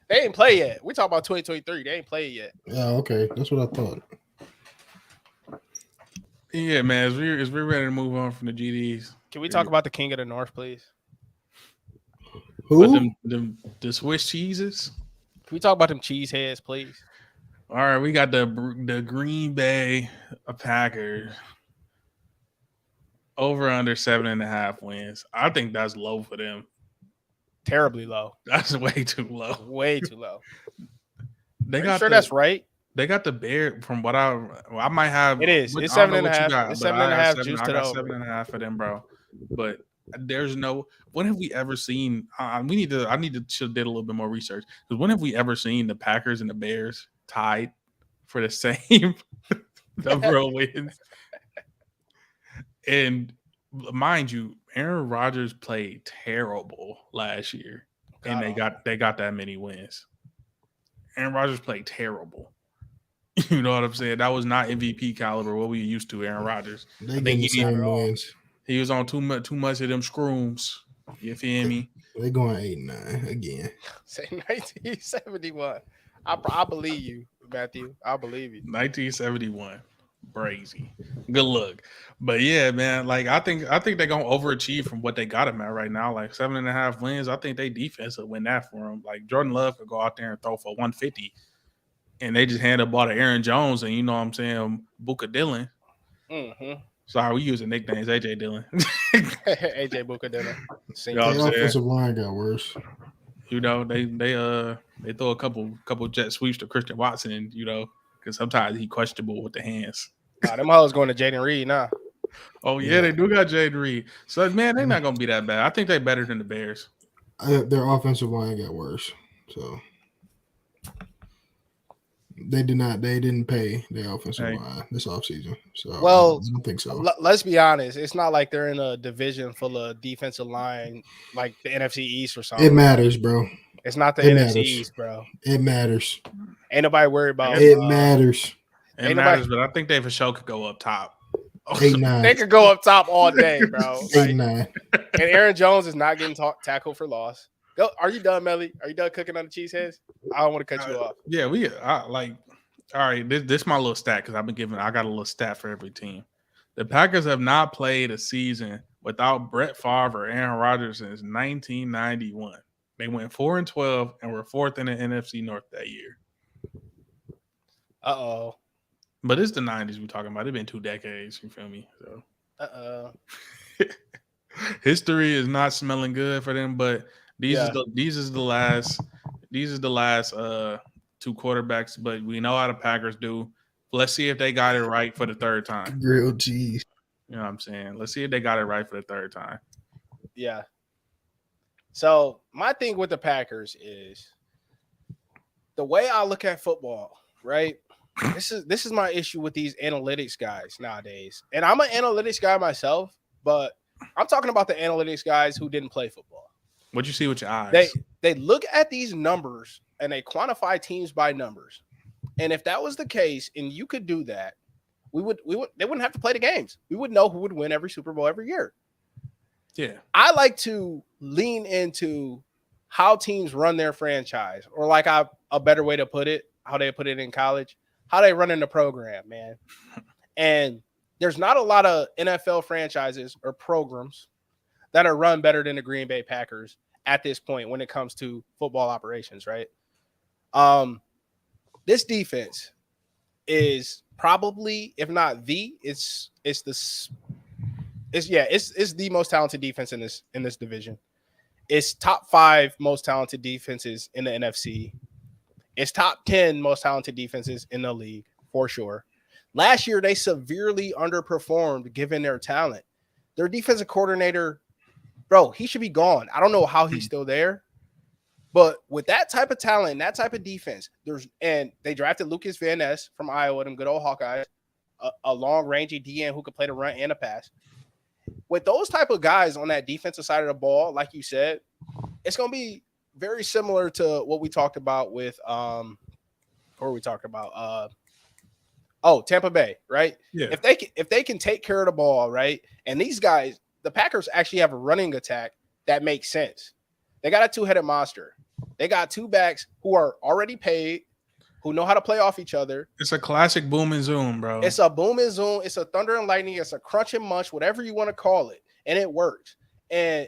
They ain't play yet. We talk about 2023. They ain't played yet. Yeah, okay. That's what I thought. Yeah, man. As we're ready to move on from the GDs. Can we talk about the King of the North, please? Who? The Swiss cheeses? Can we talk about them cheese heads, please? All right, we got the Green Bay Packers over under 7.5 wins. I think that's low for them. Terribly low. That's way too low. Way too low. That's right? They got the Bears from what I might have. It is. It's 7.5. It's 7.5 juice to the over. 7.5 for them, bro. But there's no. When have we ever seen? I need to did a little bit more research because when have we ever seen the Packers and the Bears tied for the same number of wins? And mind you, Aaron Rodgers played terrible last year, and they got that many wins. Aaron Rodgers played terrible. You know what I'm saying? That was not MVP caliber. What we used to, Aaron Rodgers. I think he was on too much of them scrooms. You feel me? They're going 8-9 again. Say 1971. I believe you, Matthew. I believe you. 1971. Brazy. Good luck. But yeah, man, like I think they're gonna overachieve from what they got him at right now. Like 7.5 wins. I think they defense will win that for them. Like Jordan Love could go out there and throw for 150. And they just handed the ball to Aaron Jones and you know what I'm saying, Booker Dillon. Mm-hmm. Sorry, we using nicknames. AJ Dillon. AJ Booker Dillon. The offensive line got worse. You know, they throw a couple jet sweeps to Christian Watson, you know, because sometimes he questionable with the hands. Nah, them hoes going to Jaden Reed now. Oh yeah, they do got Jaden Reed. So man, they're not gonna be that bad. I think they're better than the Bears. Their offensive line got worse. So they didn't pay their offensive line this offseason. So Well, I don't think so. Let's be honest. It's not like they're in a division full of defensive line like the NFC East or something. It matters, bro. It's not the NFC East, bro. It matters. Ain't nobody worried about it. Matters. It matters, but I think they for sure could go up top. 8-9. They could go up top all day, bro. 8-9. And Aaron Jones is not getting tackled for loss. Go. Are you done, Melly? Are you done cooking on the cheese heads? I don't want to cut you off. Yeah, all right, this my little stat because I got a little stat for every team. The Packers have not played a season without Brett Favre or Aaron Rodgers since 1991. They went 4-12 and were fourth in the NFC North that year. Uh-oh. But it's the 90s we're talking about. It's been 2 decades, you feel me? So history is not smelling good for them, but these is the last 2 quarterbacks, but we know how the Packers do. Let's see if they got it right for the third time. Grilled cheese. You know what I'm saying? Let's see if they got it right for the third time. Yeah. So my thing with the Packers is the way I look at football, right? This is my issue with these analytics guys nowadays. And I'm an analytics guy myself, but I'm talking about the analytics guys who didn't play football. What'd you see with your eyes? They look at these numbers and they quantify teams by numbers. And if that was the case, and you could do that, they wouldn't have to play the games. We would know who would win every Super Bowl every year. Yeah. I like to lean into how teams run their franchise, or like a better way to put it, how they put it in college, how they run in the program, man. And there's not a lot of NFL franchises or programs that are run better than the Green Bay Packers at this point when it comes to football operations, right? This defense is probably, if not it's the most talented defense in this division. It's top 5 most talented defenses in the NFC. It's top 10 most talented defenses in the league for sure. Last year, they severely underperformed given their talent. Their defensive coordinator, bro, he should be gone. I don't know how he's still there. But with that type of talent and that type of defense, and they drafted Lucas Van Ness from Iowa, them good old Hawkeyes, a long-rangey DN who could play the run and a pass. With those type of guys on that defensive side of the ball, like you said, it's going to be very similar to what we talked about with Tampa Bay, right? Yeah. If they can take care of the ball, right? And these guys, the Packers actually have a running attack that makes sense. They got a 2-headed monster. They got 2 backs who are already paid, who know how to play off each other. It's a classic boom and zoom, bro. It's a boom and zoom. It's a thunder and lightning. It's a crunch and munch, whatever you want to call it, and it works. And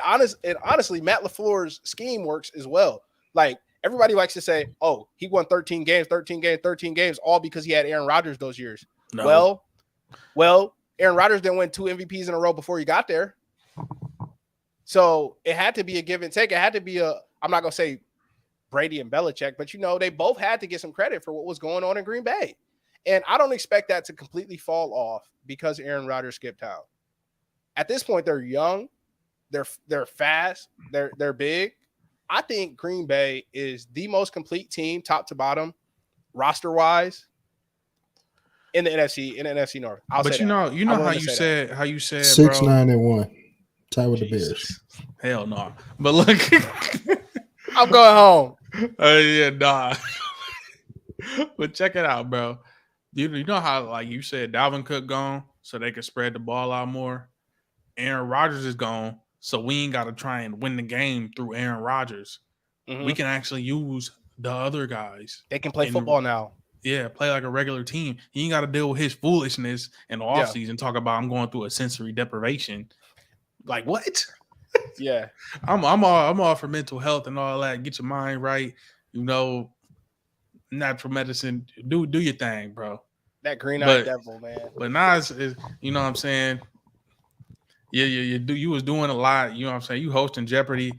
honestly, Matt LaFleur's scheme works as well. Like everybody likes to say, "Oh, he won 13 games, all because he had Aaron Rodgers those years." No. Well, Aaron Rodgers didn't win 2 MVPs in a row before he got there. So it had to be a give and take. It had to be I'm not going to say Brady and Belichick, but they both had to get some credit for what was going on in Green Bay. And I don't expect that to completely fall off because Aaron Rodgers skipped out. At this point, they're young, they're fast, they're big. I think Green Bay is the most complete team, top to bottom, roster-wise, in the NFC North. But you know how you said 6-9-1. Tie with Jesus. The Bears. Hell no. But look, I'm going home. Yeah, nah. But check it out, bro. You know how, like you said, Dalvin Cook gone so they could spread the ball out more. Aaron Rodgers is gone, so we ain't got to try and win the game through Aaron Rodgers. Mm-hmm. We can actually use the other guys. They can play football now. Yeah, play like a regular team. He ain't got to deal with his foolishness in the offseason. Talk about I'm going through a sensory deprivation. Like what? Yeah, I'm all for mental health and all that. Get your mind right. Natural medicine. Do your thing, bro. That green-eyed devil, man. But Nas is, you know what I'm saying? Yeah, you was doing a lot. You know what I'm saying? You hosting Jeopardy.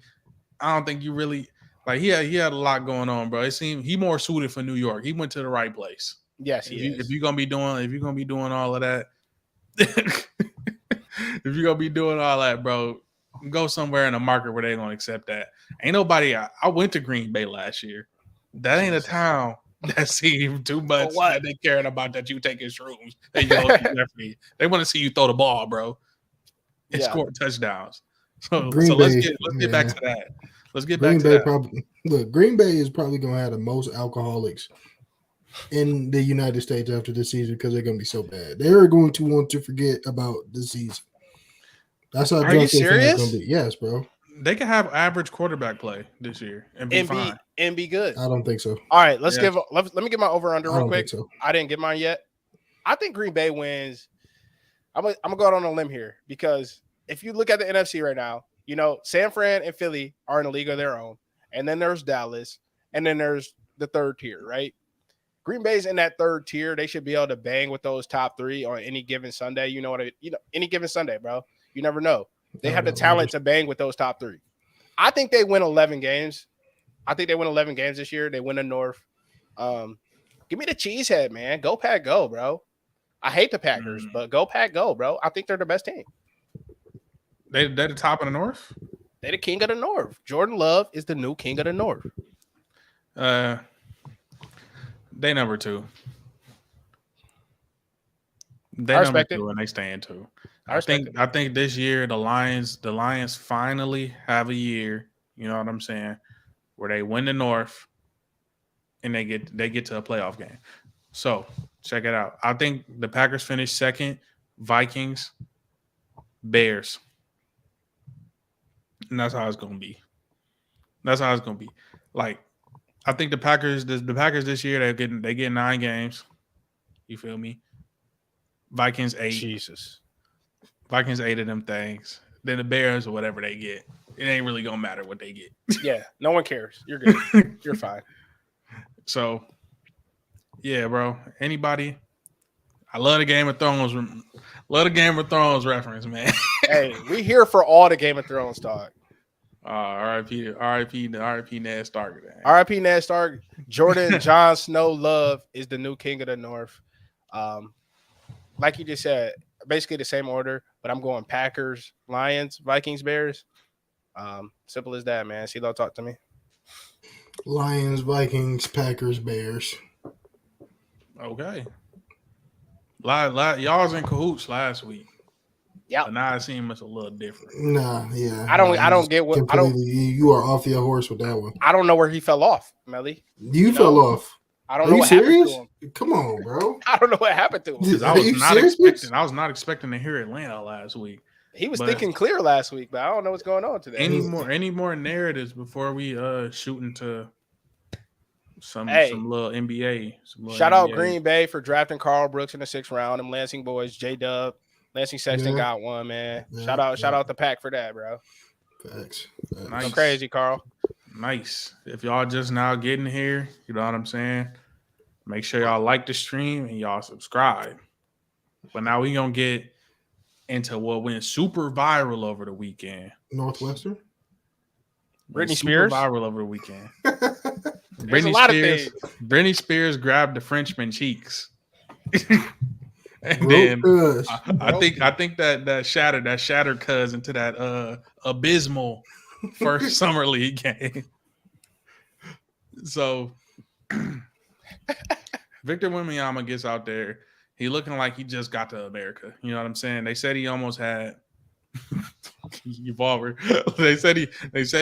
I don't think you really like. He had a lot going on, bro. It seemed he more suited for New York. He went to the right place. Yes, he is. If you're gonna be doing all of that, if you're gonna be doing all that, bro, go somewhere in a market where they're gonna accept that. Ain't nobody. I went to Green Bay last year. That ain't a town that seems too much that they caring about that you taking shrooms. They want to see you throw the ball, bro, and score touchdowns. So let's get back to that. Let's get back to that. Green Bay is probably gonna have the most alcoholics in the United States after this season because they're going to be so bad. They're going to want to forget about the season. That's how drunk their fans going to be. Yes, bro. They can have average quarterback play this year and be fine and be good. I don't think so. All right, let me get my over under real quick. So. I didn't get mine yet. I think Green Bay wins. I'm gonna go out on a limb here because if you look at the NFC right now, you know San Fran and Philly are in a league of their own, and then there's Dallas, and then there's the third tier, right? Green Bay's in that third tier. They should be able to bang with those top three on any given Sunday. Any given Sunday, bro. You never know. They have the talent to bang with those top three. I think they win 11 games. I think they win 11 games this year. They win the North. Give me the cheesehead, man. Go Pack, go, bro. I hate the Packers, but go Pack, go, bro. I think they're the best team. They're the top of the North? They're the king of the North. Jordan Love is the new king of the North. They number two. They number two, and they stand two. I think this year the Lions finally have a year. You know what I'm saying? Where they win the North, and they get to a playoff game. So check it out. I think the Packers finish second. Vikings, Bears, and that's how it's gonna be. That's how it's gonna be. Like. I think the Packers this year they get 9 games. You feel me? Vikings 8. Jesus. Vikings 8 of them things. Then the Bears or whatever they get. It ain't really gonna matter what they get. Yeah, no one cares. You're good. You're fine. So, yeah, bro. Anybody? I love the Game of Thrones. Love the Game of Thrones reference, man. Hey, we here for all the Game of Thrones talk. R.I.P. Ned Stark. R.I.P. Ned Stark. Jordan Jon Snow Love is the new king of the North. Like you just said, basically the same order, but I'm going Packers, Lions, Vikings, Bears. Simple as that, man. CeeLo, talk to me. Lions, Vikings, Packers, Bears. Okay. Y'all was in cahoots last week. Yeah. But now it seems it's a little different. Nah, yeah. I don't get what you are off your horse with that one. I don't know where he fell off, Melly. You fell off. I don't know what happened to him. Come on, bro. I don't know what happened to him. I was not expecting to hear Atlanta last week. He was thinking clear last week, but I don't know what's going on today. Any more narratives before we shoot into some little NBA. Shout out Green Bay for drafting Carl Brooks in the 6th round. Them Lansing boys, J-Dub. Lansing Sexton got one, man. Shout out the Pack for that, bro. Facts. Nice. Go crazy, Carl. Nice. If y'all just now getting here, you know what I'm saying? Make sure y'all like the stream and y'all subscribe. But now we gonna get into what went super viral over the weekend. Northwestern? Britney Spears? Viral over the weekend. Britney Spears grabbed the Frenchman cheeks. And then I think that shattered cuz into that abysmal first summer league game. So Victor Wembanyama gets out there. He looking like he just got to America. You know what I'm saying? They said he almost had They said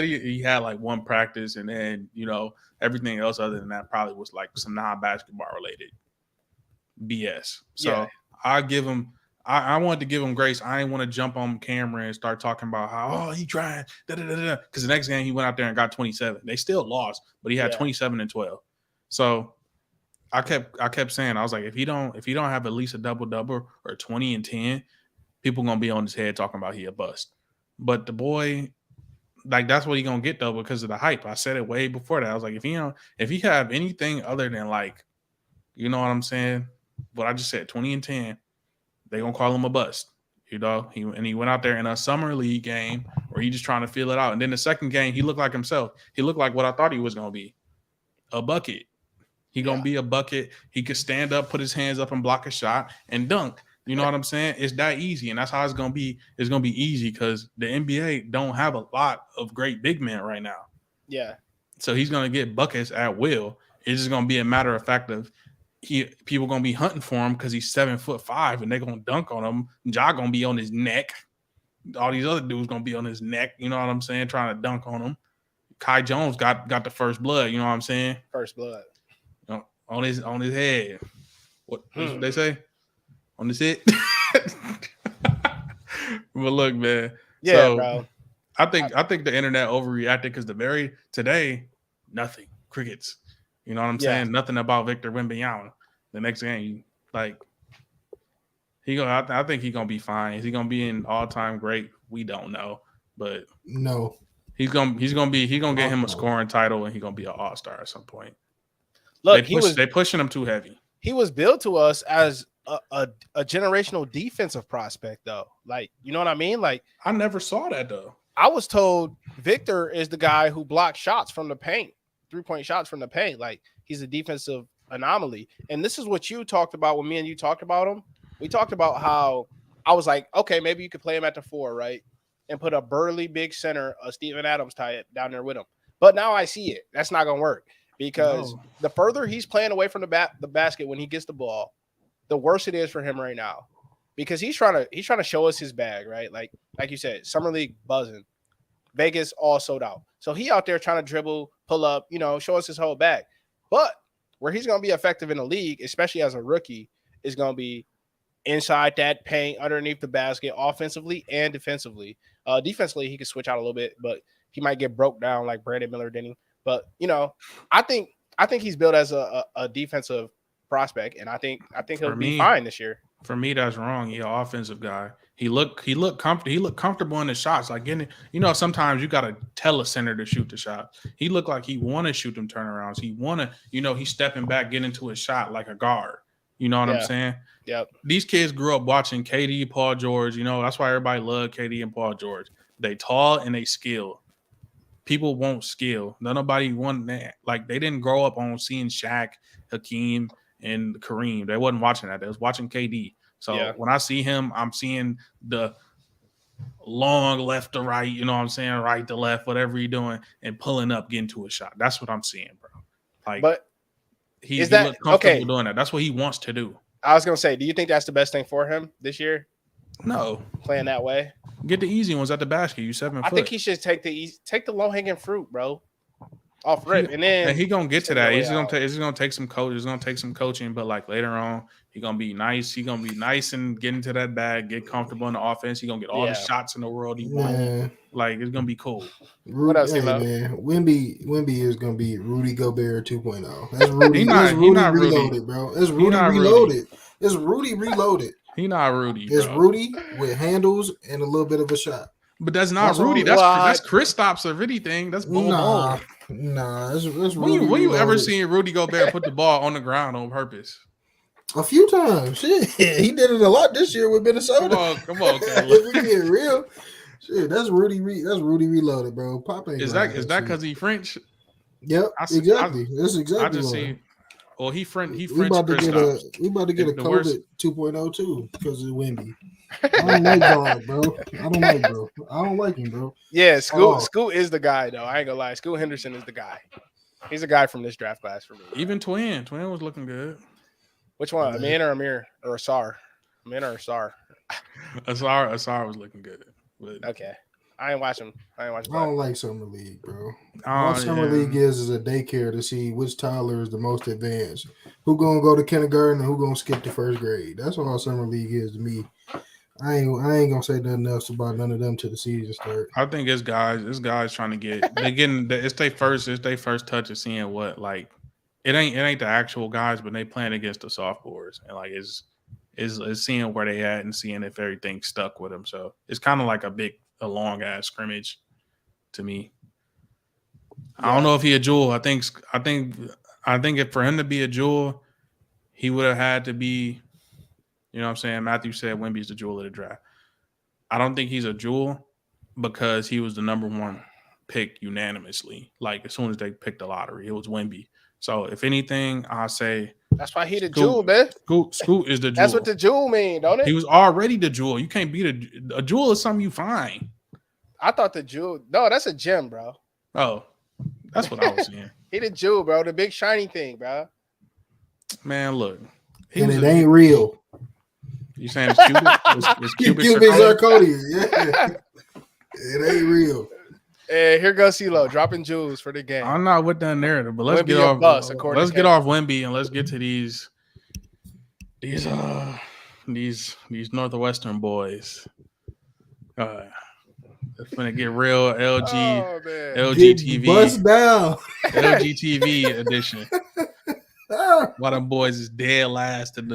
he had like one practice, and then everything else other than that probably was like some non-basketball related BS. So yeah. I wanted to give him grace. I didn't want to jump on camera and start talking about how he tried because the next game he went out there and got 27. They still lost, but he had 27 and 12. So I kept saying, I was like, if he don't have at least a double or 20 and 10, people gonna be on his head talking about he a bust. But the boy, like, that's what he gonna get though because of the hype. I said it way before that. I was like, if he have anything other than like, you know what I'm saying? What I just said, 20 and 10, they gonna call him a bust. He went out there in a summer league game where he just trying to feel it out. And then the second game, he looked like himself. He looked like what I thought he was gonna be, a bucket. He gonna be a bucket. He could stand up, put his hands up, and block a shot and dunk. You know what I'm saying? It's that easy, and that's how it's gonna be. It's gonna be easy because the NBA don't have a lot of great big men right now. Yeah. So he's gonna get buckets at will. It's just gonna be a matter of fact of people gonna be hunting for him because he's 7'5" and they're gonna dunk on him. Ja gonna be on his neck. All these other dudes gonna be on his neck. You know what I'm saying? Trying to dunk on him. Kai Jones got the first blood. You know what I'm saying? First blood. You know, on his head. That's what they say? On his head. But look, man. Yeah, so, bro. I think the internet overreacted because today, nothing. Crickets. You know what I'm saying? Nothing about Victor Wembanyama. The next game, like I think he's gonna be fine. Is he gonna be an all-time great? We don't know. But no. He's gonna get him a scoring title and he's gonna be an all-star at some point. Look, they pushing him too heavy. He was billed to us as a generational defensive prospect, though. Like, you know what I mean? Like, I never saw that though. I was told Victor is the guy who blocks shots from the paint, 3-point shots from the paint. Like, he's a defensive anomaly. And this is what you talked about when me and you talked about him. We talked about how I was like, okay, maybe you could play him at the 4, right? And put a burly big center, a Steven Adams type down there with him. But now I see it. That's not going to work because the further he's playing away from the basket when he gets the ball, the worse it is for him right now. Because he's trying to show us his bag, right? Like you said, Summer League buzzing. Vegas all sold out. So he out there trying to dribble, pull up, show us his whole bag. But where he's going to be effective in the league, especially as a rookie, is going to be inside that paint, underneath the basket, offensively and defensively. Defensively, he could switch out a little bit, but he might get broke down like Brandon Miller did. But I think he's built as a defensive prospect, and I think he'll be fine this year. For me, that's wrong. He's an offensive guy. He looked comfortable in the shots. Like getting, sometimes you gotta tell a center to shoot the shot. He looked like he want to shoot them turnarounds. He want to, he's stepping back, getting into a shot like a guard. You know what I'm saying? Yep. These kids grew up watching KD, Paul George. That's why everybody loved KD and Paul George. They tall and they skill. People want skill. Nobody want that. Like they didn't grow up on seeing Shaq, Hakeem, and Kareem. They wasn't watching that. They was watching KD. So when I see him, I'm seeing the long left to right, you know what I'm saying? Right to left, whatever you're doing, and pulling up, getting to a shot. That's what I'm seeing, bro. Like, but he looks comfortable doing that. That's what he wants to do. I was going to say, do you think that's the best thing for him this year? No. Playing that way? Get the easy ones at the basket. You 7 foot. I think he should take the low-hanging fruit, bro. Off rip. And then he going to get to that. It's going to take some coach. It's going to take some coaching, but like later on, he's going to be nice. He's going to be nice and get into that bag, get comfortable in the offense. He's going to get all the shots in the world he wants. Like, it's going to be cool. What else, man? Wemby is going to be Rudy Gobert 2.0. That's Rudy. He's not reloaded, Rudy. Bro. It's Rudy reloaded. It's Rudy reloaded. He not Rudy. It's Rudy with handles and a little bit of a shot. But that's not Rudy. That's Kristaps or anything. That's Bol Bol. Nah. It's Rudy. When you ever seen Rudy Gobert put the ball on the ground on purpose? A few times. Shit, he did it a lot this year with Minnesota. Come on, we get real. Shit, that's Rudy. That's Rudy reloaded, bro. Pop ain't is that because he French? Yep, exactly. That's exactly. I just see. Well, he French. We about to get a COVID 2.0 too because of Wemby. I don't like God, bro. I don't like him, bro. Yeah, Scoot is the guy, though. I ain't gonna lie. Scoot Henderson is the guy. He's a guy from this draft class for me. Even Twin was looking good. Which one? Amin or Amir or Asar? Amin or Asar? Asar was looking good. But... Okay. I ain't watching. I don't like Summer League, bro. All Summer League is a daycare to see which toddler is the most advanced. Who gonna go to kindergarten and who gonna skip to first grade? That's all Summer League is to me. I ain't gonna say nothing else about none of them till the season start. I think it's guys trying to get it's their first touch of seeing what like it ain't the actual guys, but they playing against the sophomores and like is seeing where they at and seeing if everything's stuck with them. So it's kind of like a long ass scrimmage to me. Yeah. I don't know if he a jewel. I think if for him to be a jewel, he would have had to be, you know what I'm saying? Matthew said Wemby's the jewel of the draft. I don't think he's a jewel because he was the number one pick unanimously. Like as soon as they picked the lottery, it was Wemby. So if anything, I say That's why he the jewel, man. Scoot is the jewel. That's what the jewel mean, don't it? He was already the jewel. You can't beat a jewel is something you find. I thought the jewel. No, that's a gem, bro. Oh, that's what I was saying. He the jewel, bro. The big shiny thing, bro. Man, look. And it ain't real. You saying it's cubic? It's cubic zirconia. Yeah. It ain't real. And here goes CeeLo dropping jewels for the game. I'm not with that narrative, but let's Wemby get a off. bust, Let's get off Wemby and let's get to these Northwestern boys. It's gonna get real. LG TV, bust down. LG TV edition. Why them boys is dead last in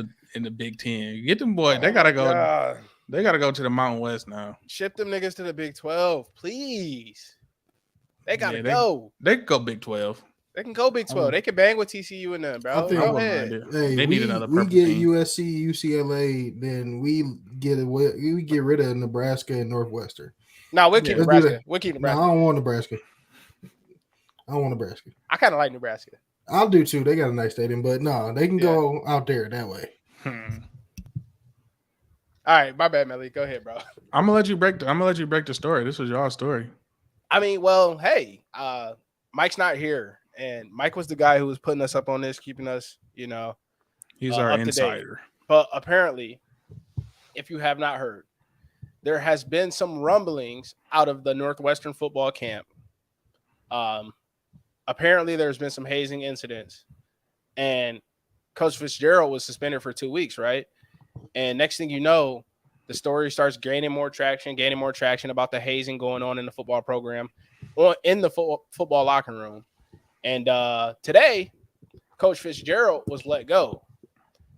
the Big Ten? Get them boys. They gotta go. God. They gotta go to the Mountain West now. Ship them niggas to the Big 12, please. They gotta go. They can go Big 12. They can go Big 12. They can bang with TCU and them, bro. Go ahead. Hey, they need another. We get team. USC, UCLA, then we get rid of Nebraska and Northwestern. No, we'll keep Nebraska. We'll keep Nebraska. No, I don't want Nebraska. I kind of like Nebraska. I'll do too. They got a nice stadium, but no, they can go out there that way. All right, my bad, Melly. Go ahead, bro. I'm gonna let you break the story. This was y'all's story. I mean, well, hey, Mike's not here, and Mike was the guy who was putting us up on this, keeping us, he's our insider. But apparently, if you have not heard, there has been some rumblings out of the Northwestern football camp. Apparently, there's been some hazing incidents, and Coach Fitzgerald was suspended for 2 weeks, right? And next thing you know, the story starts gaining more traction about the hazing going on in the football program, or in the football locker room. And today, Coach Fitzgerald was let go.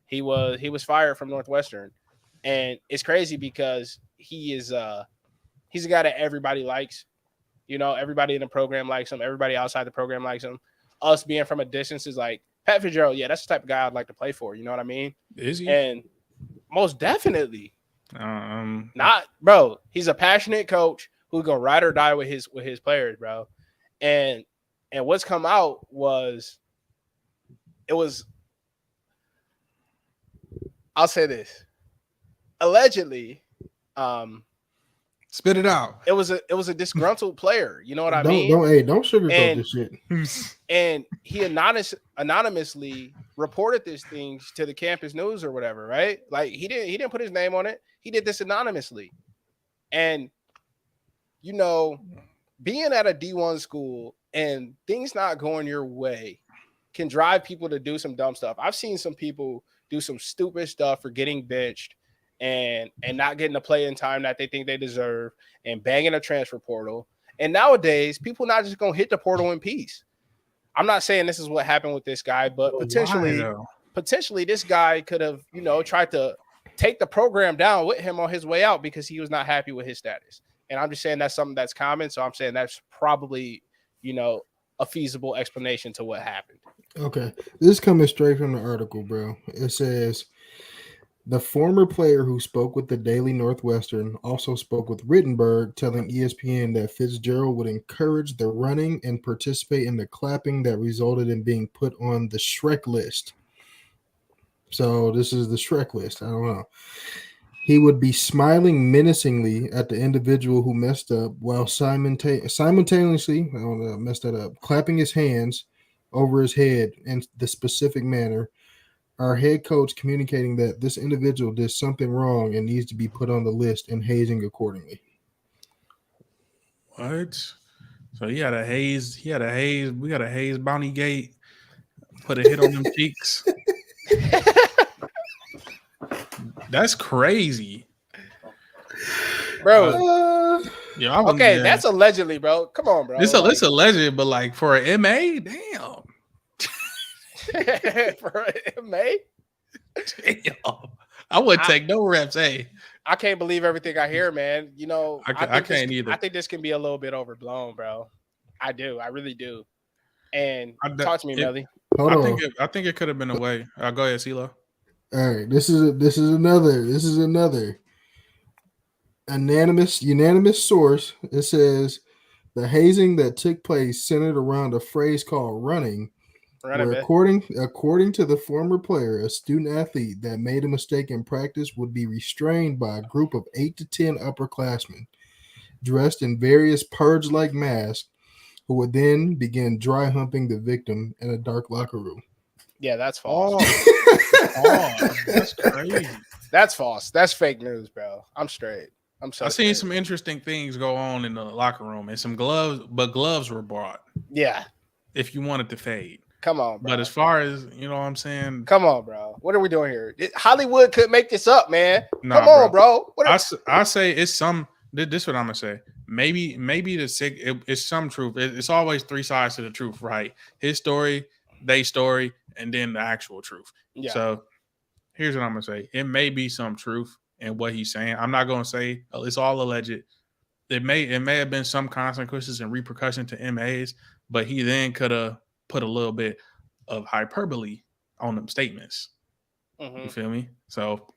He was fired from Northwestern, and it's crazy because he's a guy that everybody likes. Everybody in the program likes him. Everybody outside the program likes him. Us being from a distance is like, Pat Fitzgerald, yeah, that's the type of guy I'd like to play for. You know what I mean? Is he? And most definitely. Not, bro. He's a passionate coach who's gonna ride or die with his players, bro. And what's come out was, I'll say this. Allegedly, spit it out. It was a disgruntled player. You know what I mean? Don't sugarcoat this shit. And he anonymously reported this thing to the campus news or whatever, right? Like he didn't put his name on it. He did this anonymously. And being at a D1 school and things not going your way can drive people to do some dumb stuff. I've seen some people do some stupid stuff for getting benched and not getting the play in time that they think they deserve and banging a transfer portal. And nowadays, people not just going to hit the portal in peace. I'm not saying this is what happened with this guy, but potentially this guy could have, tried to take the program down with him on his way out because he was not happy with his status. And I'm just saying that's something that's common. So I'm saying that's probably, a feasible explanation to what happened. Okay. This is coming straight from the article, bro. It says, the former player who spoke with the Daily Northwestern also spoke with Rittenberg, telling ESPN that Fitzgerald would encourage the running and participate in the clapping that resulted in being put on the Shrek list. So this is the Shrek list. I don't know. He would be smiling menacingly at the individual who messed up while simultaneously, I don't know, messed that up, clapping his hands over his head in the specific manner. Our head coach communicating that this individual did something wrong and needs to be put on the list and hazing accordingly. What? So he had a haze. We got a haze Bounty Gate. Put a hit on them cheeks. That's crazy, bro. Okay, that's allegedly, bro. Come on, bro. It's alleged, but like for an MA, damn. For an MA? Damn. I wouldn't take no reps, hey. I can't believe everything I hear, man. I can't either. I think this can be a little bit overblown, bro. I do. I really do. And talk to me, Melly. I think it could have been a way. Go ahead, CeeLo. All right, this is another unanimous source. It says the hazing that took place centered around a phrase called running, Run it, Where man. according to the former player, a student athlete that made a mistake in practice would be restrained by a group of 8 to 10 upperclassmen dressed in various purge-like masks who would then begin dry humping the victim in a dark locker room. Yeah, that's false. That's crazy. That's false. That's fake news, bro. I'm straight. I'm so I seen straight. some interesting things go on in the locker room and some gloves, but gloves were brought Yeah. if you wanted to fade. Come on, bro. But as far as, you know what I'm saying? Come on, bro. What are we doing here? Hollywood could make this up, man. Nah, Come on, bro. I say it's some. This is what I'm gonna say. Maybe the sick. It's some truth. It's always three sides to the truth, right? His story, they story, and then the actual truth. Yeah. So here's what I'm gonna say. It may be some truth in what he's saying. I'm not gonna say it's all alleged. It may have been some consequences and repercussion to MAs, but he then could have put a little bit of hyperbole on them statements. You feel me? So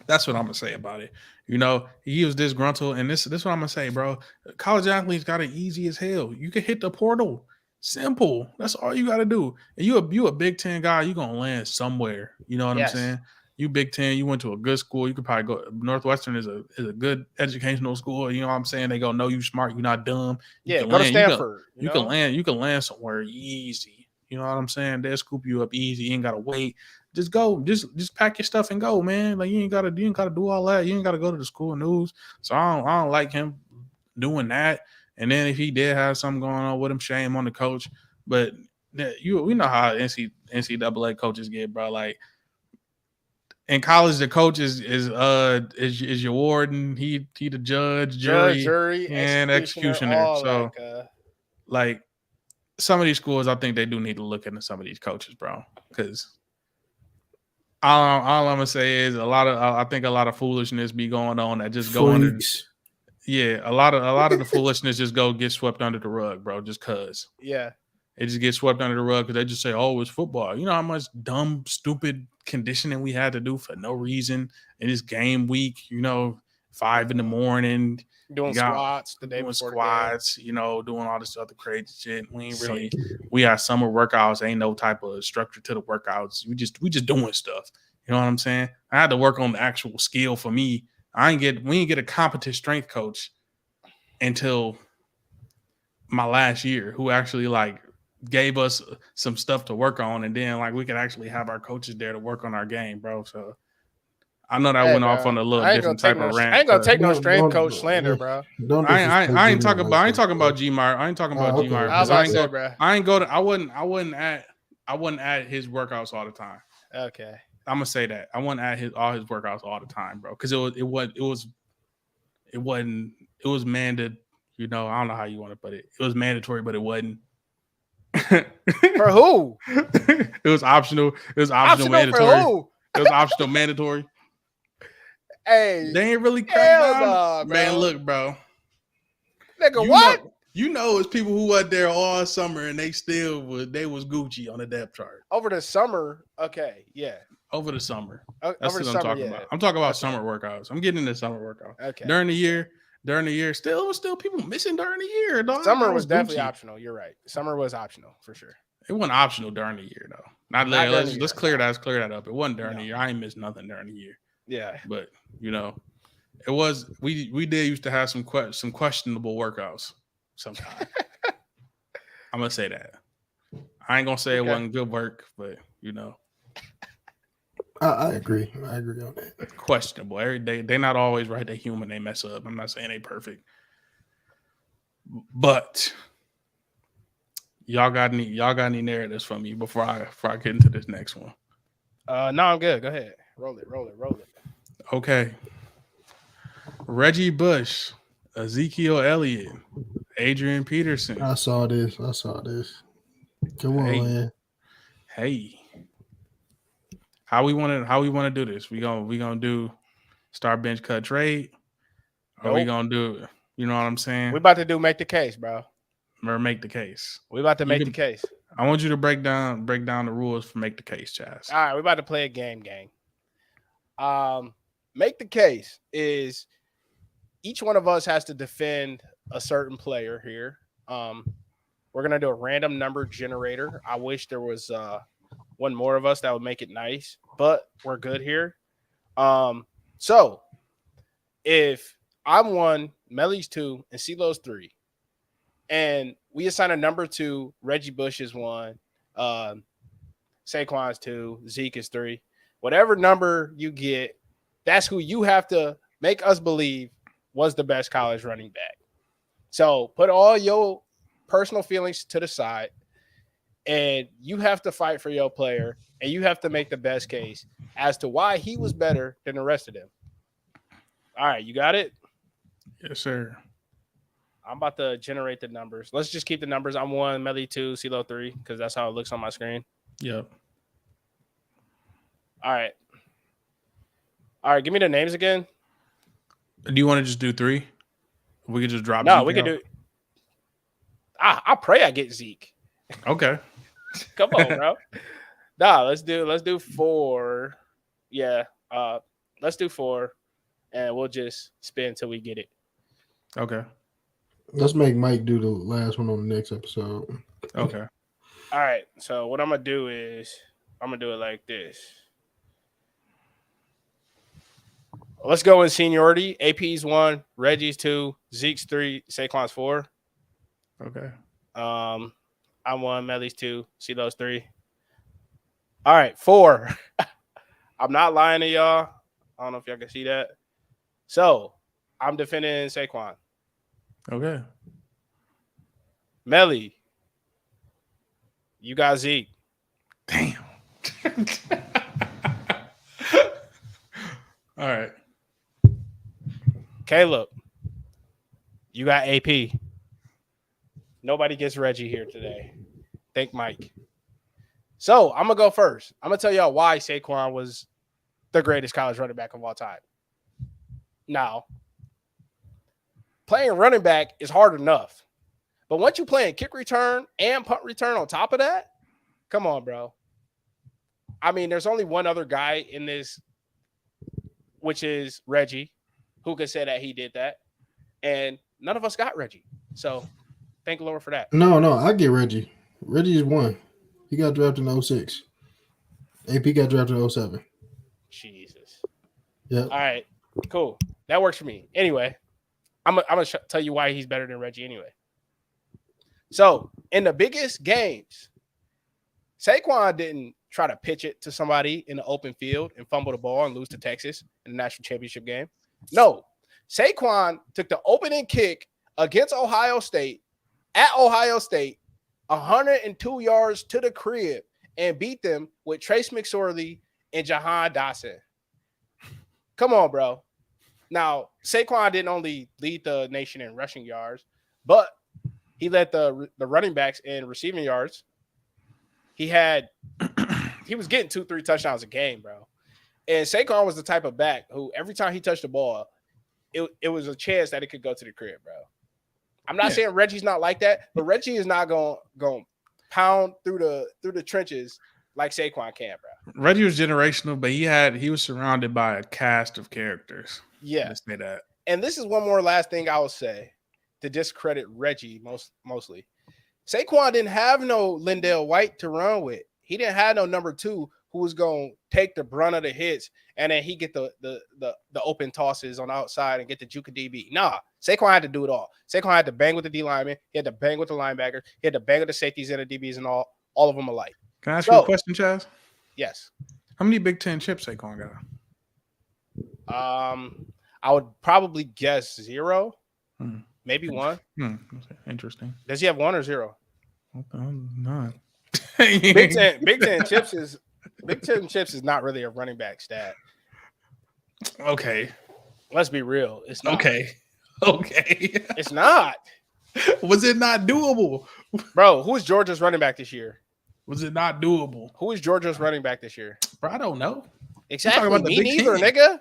that's what I'm gonna say about it. You know, he was disgruntled, and this is what I'm gonna say, bro. College athletes got it easy as hell. You can hit the portal. Simple. That's all you gotta do. And you a Big Ten guy, you gonna land somewhere. You know what I'm saying? You Big Ten, you went to a good school. You could probably go. Northwestern is a good educational school. You know what I'm saying? They go know you smart, you're not dumb. Go to Stanford. You can land somewhere easy. You know what I'm saying? They'll scoop you up easy. You ain't gotta wait. Just go. Just pack your stuff and go, man. Like you ain't gotta do all that. You ain't gotta go to the school news. So I don't like him doing that. And then if he did have something going on with him, shame on the coach. But we know how NCAA coaches get, bro. Like in college, the coach is your warden. He the judge, jury, and executioner. So like some of these schools, I think they do need to look into some of these coaches, bro. Because all I'm gonna say is I think a lot of foolishness be going on that just go under. Yeah, a lot of the foolishness just get swept under the rug, bro. Just cause. Yeah. It just gets swept under the rug because they just say, "Oh, it's football." You know how much dumb, stupid conditioning we had to do for no reason in this game week. You know, 5 a.m. doing squats the day before squats. You know, doing all this other crazy shit. We had summer workouts. Ain't no type of structure to the workouts. We just doing stuff. You know what I'm saying? I had to work on the actual skill for me. We didn't get a competent strength coach until my last year, who actually like gave us some stuff to work on, and then like we could actually have our coaches there to work on our game, bro. So I know that went off on a little different type of rant. I ain't gonna take no strength coach slander, bro. I ain't talking about G Meyer. I ain't talking about G Meyer because I wouldn't add his workouts all the time. Okay. I'm gonna say that I wouldn't add all his workouts all the time, bro, because it was mandated. You know, I don't know how you want to put it. It was mandatory, but it wasn't. For who? It was optional. It was optional mandatory. For who? It was optional mandatory. Hey, they ain't really cracked down. Bro. Man, look, bro. Nigga, what? It's people who were there all summer and they was Gucci on the depth chart. Over the summer, okay, yeah. Over the summer. That's what I'm talking about. I'm talking about summer workouts. I'm getting into summer workouts. Okay. During the year, still people missing during the year, dog. Summer was definitely optional. You're right. Summer was optional for sure. It wasn't optional during the year though. Let's clear that up. It wasn't during the year. I ain't missed nothing during the year. Yeah. But you know, it was we did used to have some questionable workouts sometimes. I'm gonna say that. I ain't gonna say it wasn't good work, but you know. I agree. I agree on that. Questionable. Every day, they're not always right. They're human. They mess up. I'm not saying they perfect. But y'all got any narratives for me before I get into this next one? No, I'm good. Go ahead. Roll it. Okay. Reggie Bush, Ezekiel Elliott, Adrian Peterson. I saw this. Come on, man. Hey. How we want to do this? We gonna do start bench cut trade? Or we gonna do, you know what I'm saying? We about to do make the case, bro. Or make the case. We about to make the case. I want you to break down the rules for make the case, Chaz. All right, we about to play a game, gang. Make the case is each one of us has to defend a certain player here. We're gonna do a random number generator. I wish there was one more of us that would make it nice, but we're good here. So if I'm 1, Melly's 2, and CeeLo's 3, and we assign a number to Reggie Bush is 1, Saquon's 2, Zeke is 3. Whatever number you get, that's who you have to make us believe was the best college running back. So put all your personal feelings to the side, and you have to fight for your player, and you have to make the best case as to why he was better than the rest of them. All right, you got it? Yes, sir. I'm about to generate the numbers. Let's just keep the numbers. I'm 1, Melly 2, CeeLo 3, because that's how it looks on my screen. Yep. All right. Give me the names again. Do you want to just do 3? We could just drop. No, Zeke we could out? do. I pray I get Zeke. Okay. Come on, bro. Nah, let's do 4. Yeah. Let's do 4, and we'll just spin until we get it. Okay. Let's make Mike do the last one on the next episode. Okay. All right. So what I'm gonna do is I'm gonna do it like this. Let's go in seniority. AP's 1, Reggie's 2, Zeke's 3, Saquon's 4. Okay. I'm 1, Melly's 2, CeeLo's 3. All right, 4. I'm not lying to y'all. I don't know if y'all can see that. So I'm defending Saquon. Okay. Melly, you got Zeke. Damn. All right. Caleb, you got AP. Nobody gets Reggie here today. Thank Mike. So I'm going to go first. I'm going to tell y'all why Saquon was the greatest college running back of all time. Now, playing running back is hard enough. But once you play kick return and punt return on top of that, come on, bro. I mean, there's only one other guy in this, which is Reggie, who could say that he did that. And none of us got Reggie. So thank the Lord for that. No, I get Reggie. Reggie's 1. He got drafted in 06. AP got drafted in 07. Jesus. Yeah. All right, cool. That works for me. Anyway, I'm gonna tell you why he's better than Reggie anyway. So in the biggest games, Saquon didn't try to pitch it to somebody in the open field and fumble the ball and lose to Texas in the national championship game. No, Saquon took the opening kick against Ohio State at Ohio State, 102 yards to the crib, and beat them with Trace McSorley and Jahan Dotson. Come on, bro. Now, Saquon didn't only lead the nation in rushing yards, but he led the running backs in receiving yards. He was getting 2-3 touchdowns a game, bro. And Saquon was the type of back who every time he touched the ball, it was a chance that it could go to the crib, bro. I'm not saying Reggie's not like that, but Reggie is not going to pound through the trenches like Saquon can, bro. Reggie was generational, but he was surrounded by a cast of characters. Yeah. Let's say that. And this is one more last thing I will say to discredit Reggie mostly. Saquon didn't have no Lindell White to run with. He didn't have no number 2 who was going to take the brunt of the hits, and then he get the open tosses on the outside and get the juke DB. Nah, Saquon had to do it all. Saquon had to bang with the D lineman. He had to bang with the linebackers. He had to bang with the safeties and the DBs and all of them alike. Can I ask you a question, Chaz? Yes. How many Big Ten chips Saquon got? I would probably guess 0, maybe 1. Interesting. Does he have 1 or 0? None. Big Ten chips is not really a running back stat. Okay. Let's be real. It's not. Okay. It's not. Was it not doable? Bro, who is Georgia's running back this year? Was it not doable? Who is Georgia's running back this year? Bro, I don't know. Exactly. About Me neither, nigga.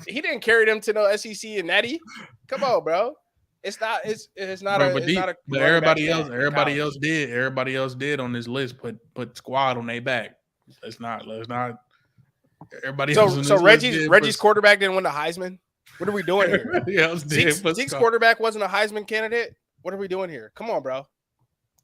He didn't carry them to no SEC and Natty. Come on, bro. It's not. It's not Bro, a. But everybody else did. Everybody else did on this list. Put squad on their back. Let's not. Everybody else. So Reggie's quarterback didn't win the Heisman. What are we doing here? Everybody else did. Zeke's quarterback wasn't a Heisman candidate. What are we doing here? Come on, bro.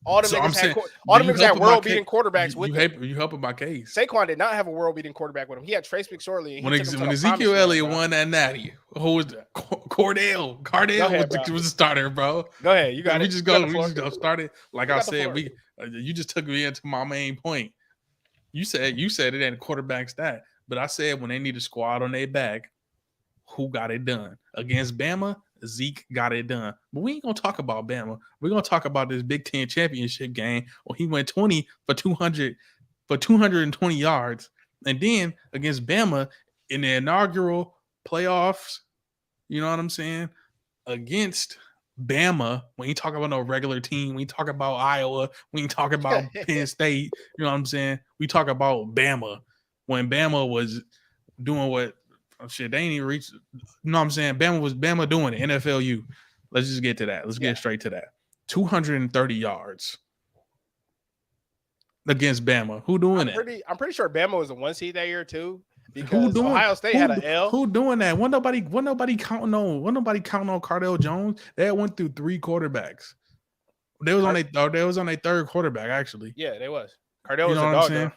All them So niggas I'm saying, all do them you niggas had helping my world-beating case? quarterbacks with him. You helping my case. Saquon did not have a world-beating quarterback with him. He had Trace McSorley, and he took him to When the Ezekiel promised Elliott land, bro. won that natty, who was that? Cardale Go ahead, was the starter, bro. Go ahead. You got We it. just You got the we floor. just go start it. Like You I got the said, floor. you just took me into my main point. You said it ain't a quarterback stat, but I said when they need a squad on their back, who got it done against Bama? Zeke got it done. But we ain't gonna talk about Bama. We're gonna talk about this Big Ten championship game where he went 20 for 220 yards, and then against Bama in the inaugural playoffs. You know what I'm saying? Against Bama, when you talk about no regular team, we talk about Iowa, we ain't talk about Penn State. You know what I'm saying? We talk about Bama when Bama was doing what. Oh shit, they ain't even reached. You know what I'm saying? Bama doing it. NFLU. Let's just get to that. Let's get straight to that. 230 yards against Bama. Who doing it? I'm pretty sure Bama was a 1 seed that year too. Who Because doing? Ohio State had an L. Who doing that? When nobody counting on Cardale Jones. They went through 3 quarterbacks. They was on their third quarterback actually. Yeah, they was. Cardale was a dog though.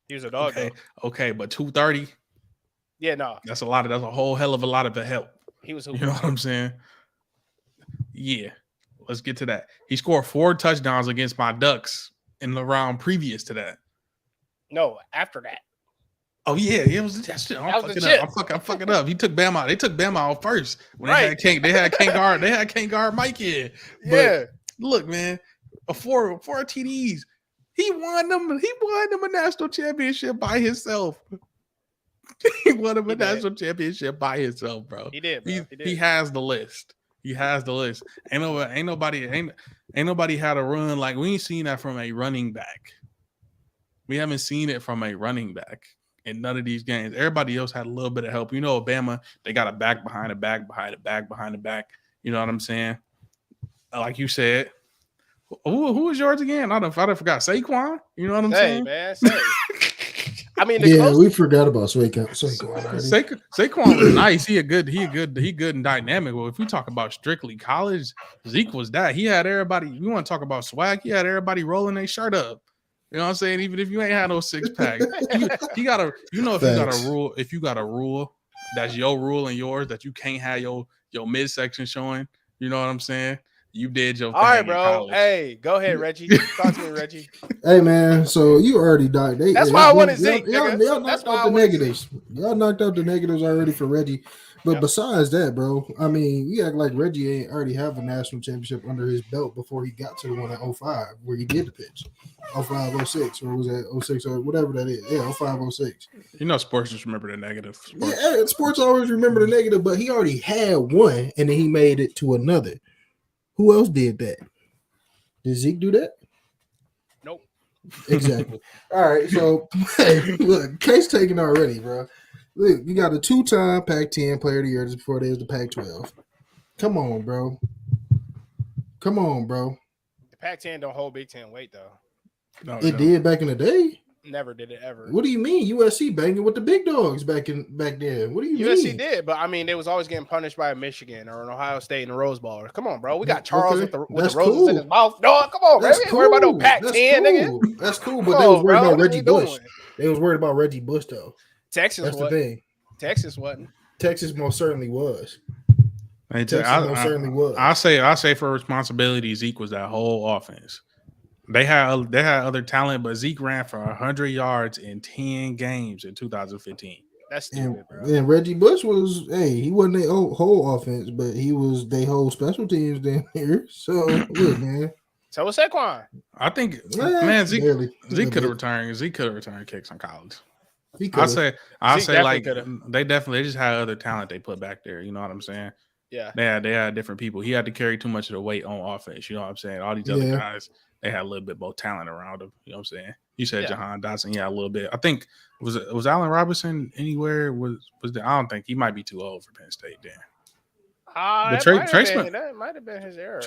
He was a dog though. Okay, but 230. Yeah, no. That's a whole hell of a lot of help. He was You know what I'm saying? Yeah. Let's get to that. He scored 4 touchdowns against my Ducks in the round previous to that. No, after that. Oh yeah, it was that shit. I'm fucking up. He took Bama out. They took Bama out first when they had can't guard Mike in. But look, man, four TDs. He won them a national championship by himself. He won him a national championship by himself, bro. He did, bro. He has the list. He has the list. Ain't nobody had a run like we ain't seen that from a running back. We haven't seen it from a running back in none of these games. Everybody else had a little bit of help. You know, Alabama, they got a back behind a back behind a back behind a back. You know what I'm saying? Like you said. Who was yours again? I forgot. Saquon? You know what I'm saying? Man, say. I mean, we forgot about Saquon. Saquon was nice. He good and dynamic. Well, if we talk about strictly college, Zeke was that. He had everybody. You want to talk about swag? He had everybody rolling their shirt up. You know what I'm saying? Even if you ain't had no 6-pack, you got if you got a rule, that's your rule and yours that you can't have your midsection showing. You know what I'm saying? You did your thing. All right, bro. Hey, go ahead, Reggie. Talk to me, Reggie. Hey, man. So you already died. That's why I wanted Zeke. Y'all knocked out the negatives. Y'all knocked out the negatives already for Reggie. But besides that, bro, I mean, we act like Reggie ain't already have a national championship under his belt before he got to the one at 05 where he did the pitch. 05, 06, or was that 06 or whatever that is? Yeah, 05, 06. You know, sports just remember the negative. Sports always remember the negative, but he already had one and then he made it to another. Who else did that? Did Zeke do that? Nope. Exactly. All right. So, hey, look, case taken already, bro. Look, you got a 2-time Pac-10 Player of the Year just before there's the Pac-12. Come on, bro. The Pac-10 don't hold Big Ten weight, though. No, it did back in the day. Never did it ever. What do you mean? USC banging with the big dogs back then. What do you mean? USC did, but I mean, they was always getting punished by Michigan or an Ohio State in the Rose Bowl. Come on, bro. We got Charles with the roses in his mouth. No, come on, bro. We ain't worried about no Pac-10, nigga. That's cool, but they was worried about Reggie Bush. They was worried about Reggie Bush, though. That's the thing. Texas wasn't. Texas most certainly was. I say for responsibility, Zeke was that whole offense. They had other talent, but Zeke ran for 100 yards in 10 games in 2015. That's stupid, bro. And Reggie Bush was, he wasn't their whole offense, but he was their whole special teams down here. So, look, man. So was Saquon. I think, man, Zeke could have returned. Zeke could have returned kicks in college. I say like they just had other talent they put back there. You know what I'm saying? Yeah. They had different people. He had to carry too much of the weight on offense. You know what I'm saying? All these other guys, they had a little bit more talent around them. You know what I'm saying? You said Jahan Dotson, a little bit. I think was Allen Robinson anywhere? I don't think he might be too old for Penn State then. That might have been his era.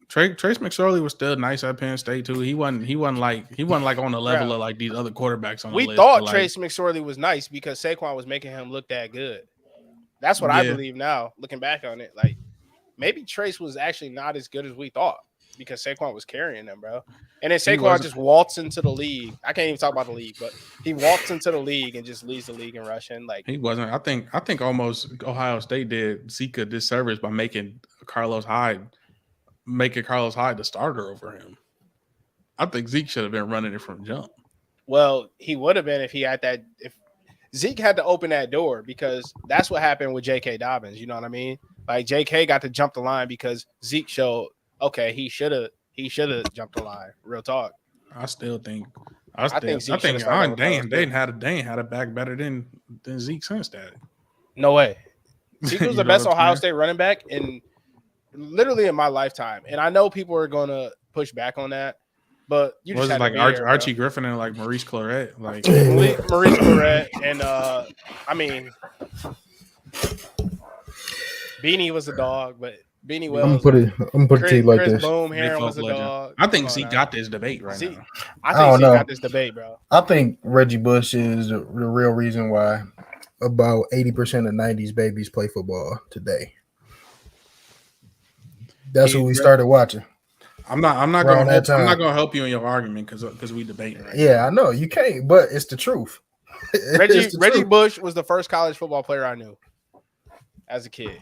Trace McSorley was still nice at Penn State too. He wasn't like on the level of like these other quarterbacks on the list. We thought Trace McSorley was nice because Saquon was making him look that good. That's what I believe now, looking back on it. Like maybe Trace was actually not as good as we thought. because Saquon was carrying them, bro. And then He Saquon wasn't- just waltzed into the league. I can't even talk about the league, but he walks into the league and just leads the league in rushing. Like He wasn't. I think almost Ohio State did Zeke a disservice by making Carlos Hyde the starter over him. I think Zeke should have been running it from jump. well, he would have been if he had that. If Zeke had to open that door, because that's what happened with J.K. Dobbins. You know what I mean? Like J.K. got to jump the line because Zeke showed okay, he should have jumped the line. Real talk. I think Zeke should've started over Dane Carlos had a back better than Zeke since that. No way. Zeke was You the know best what I'm Ohio saying? State running back in literally in my lifetime. And I know people are going to push back on that, but you Was just it had like to be there, Archie Griffin and like Maurice Claret? Like Maurice Claret and I mean Beanie was a dog, but Beanie I'm Wells. gonna put it to you like Chris this. Boom big Heron folk was a legend. dog. I think Come on Zeke now. got this debate right Zeke- now. I I think don't Zeke know. got this debate, bro. I think Reggie Bush is the real reason why about 80% of 90s babies play football today. That's who we started watching. I'm not Around gonna that time. help you in your argument because we debating right Yeah, I know you can't, but it's the truth. Reggie It's the truth. Bush was the first college football player I knew as a kid.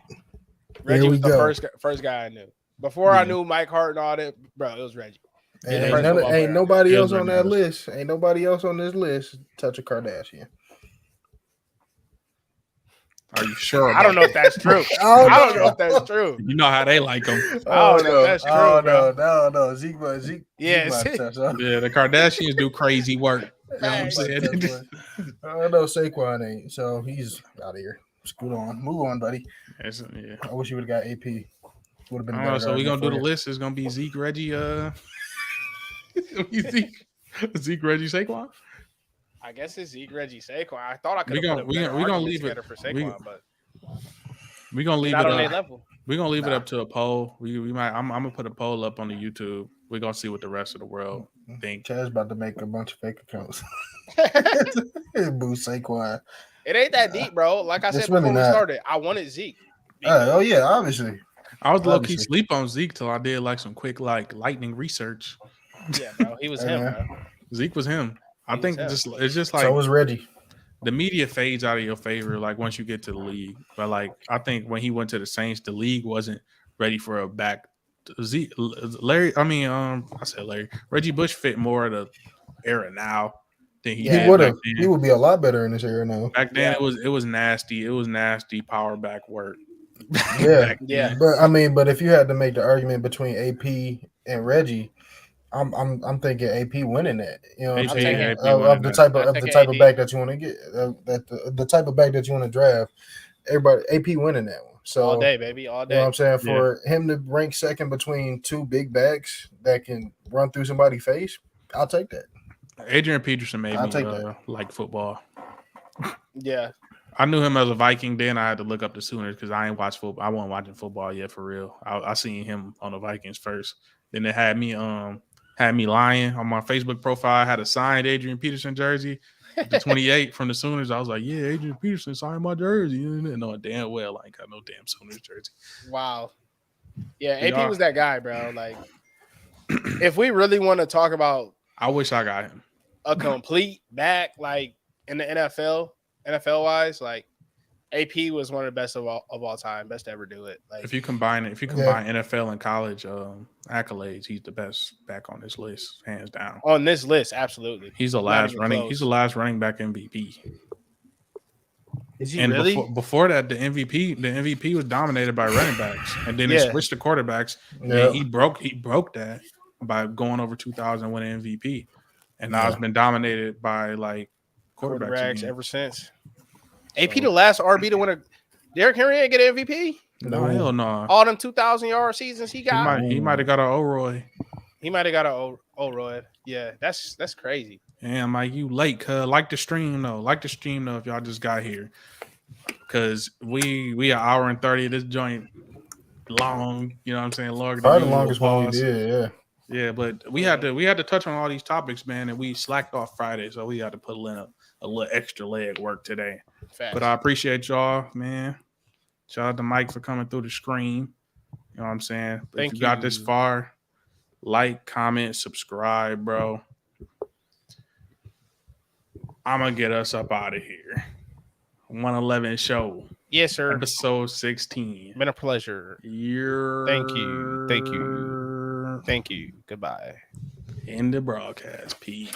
Reggie Here we was the go. first guy I knew. Before I Yeah. knew Mike Hart and all that, bro, it was Reggie. And the ain't, first none, football player ain't I nobody knew. else He was on that Reggie list. Ain't nobody else on this list touch a Kardashian. Are you sure? I don't know if that's true. Oh, I don't know if that's true. You know how they like them. I don't know if that's true, No. Zeke Yeah, might see? touch her. Yeah, the Kardashians do crazy work. You know what I'm Facts. saying? I know Saquon ain't, so he's out of here. Scoot on, move on, buddy. Yeah. I wish you would have got AP. Would have been. I A don't know. better So we gonna argument do the for you. list. It's gonna be Zeke, Reggie, Zeke, Reggie, Saquon. I guess it's Zeke, Reggie, Saquon. I thought I could We have gonna- put a better we gonna argument leave it- together for Saquon, but We gonna leave not it on their up. level. We're gonna leave it Nah. up to a poll. We might. I'm gonna put a poll up on the YouTube. We're gonna see what the rest of the world think. Chad's about to make a bunch of fake accounts. Boo Saquon. It ain't that deep, bro. Like I It's said really before we not. started, I wanted Zeke. Oh yeah, obviously. I was low key Obviously. sleep on Zeke till I did like some quick like lightning research. Yeah, bro. He was Hey, him, man. bro. Zeke was him. I He think was him. it's just like So was Reggie. the media fades out of your favor like once you get to the league. But like I think when he went to the Saints, the league wasn't ready for a back. Zeke, Larry. I mean, I said Larry. Reggie Bush fit more of the era now than he He did would back have. then. He would be a lot better in this era now. Back then Yeah. it was nasty. It was nasty power back work. Yeah. Back Yeah. then. But if you had to make the argument between AP and Reggie, I'm thinking AP winning that. You know what I'm AP saying? winning Of the that. type I'm of taking AD. back that you want to get, the type of back that you want to draft. Everybody AP winning that one. So All day, baby. All you know what day. I'm saying? For him to rank second between two big backs that can run through somebody's face, I'll take that. Adrian Peterson made I'll me take that. like football. Yeah. I knew him as a Viking. Then I had to look up the Sooners because I ain't watched football. I wasn't watching football yet for real. I seen him on the Vikings first. Then they had me lying on my Facebook profile. I had a signed Adrian Peterson jersey, the 28 from the Sooners. I was like, yeah, Adrian Peterson signed my jersey. No, damn well I ain't got no damn Sooners jersey. Wow. Yeah, We AP are. was that guy, bro. Like, if we really want to talk about I wish I got him. a complete back, like in the NFL wise, like AP was one of the best of all time, best to ever do it. Like, If you combine NFL and college accolades, he's the best back on this list, hands down. on this list, absolutely. He's the Not last even running. close. He's the last running back MVP. Is he And really? before that, the MVP was dominated by running backs, and then Yeah. it switched to quarterbacks. Yeah. And he broke that by going over 2,000 winning MVP, and now Yeah. it's been dominated by like quarterbacks Quarterbacks again. ever since. AP the last RB to win a. Derrick Henry ain't get an MVP. No, hell no. All them 2,000-yard seasons he got. He might have got an O'Roy. He might have got a O'Roy. Yeah, that's crazy. Damn, Mike, you late, cuz. Like the stream though. Like the stream though if y'all just got here. Cause we an hour and 30. This joint long, you know what I'm saying? Longer than Probably the usual. longest one we Pause. did. Yeah. Yeah, but we had to touch on all these topics, man, and we slacked off Friday, so we had to put in a little extra leg work today. Facts. But I appreciate y'all, man. Shout out to Mike for coming through the screen. You know what I'm saying? Thank if you got this you. far, Like, comment, subscribe, bro. I'm going to get us up out of here. 111 show. Yes, sir. Episode 16. Been a pleasure. Thank you. Thank you. Thank you. Goodbye. End the broadcast. Peace.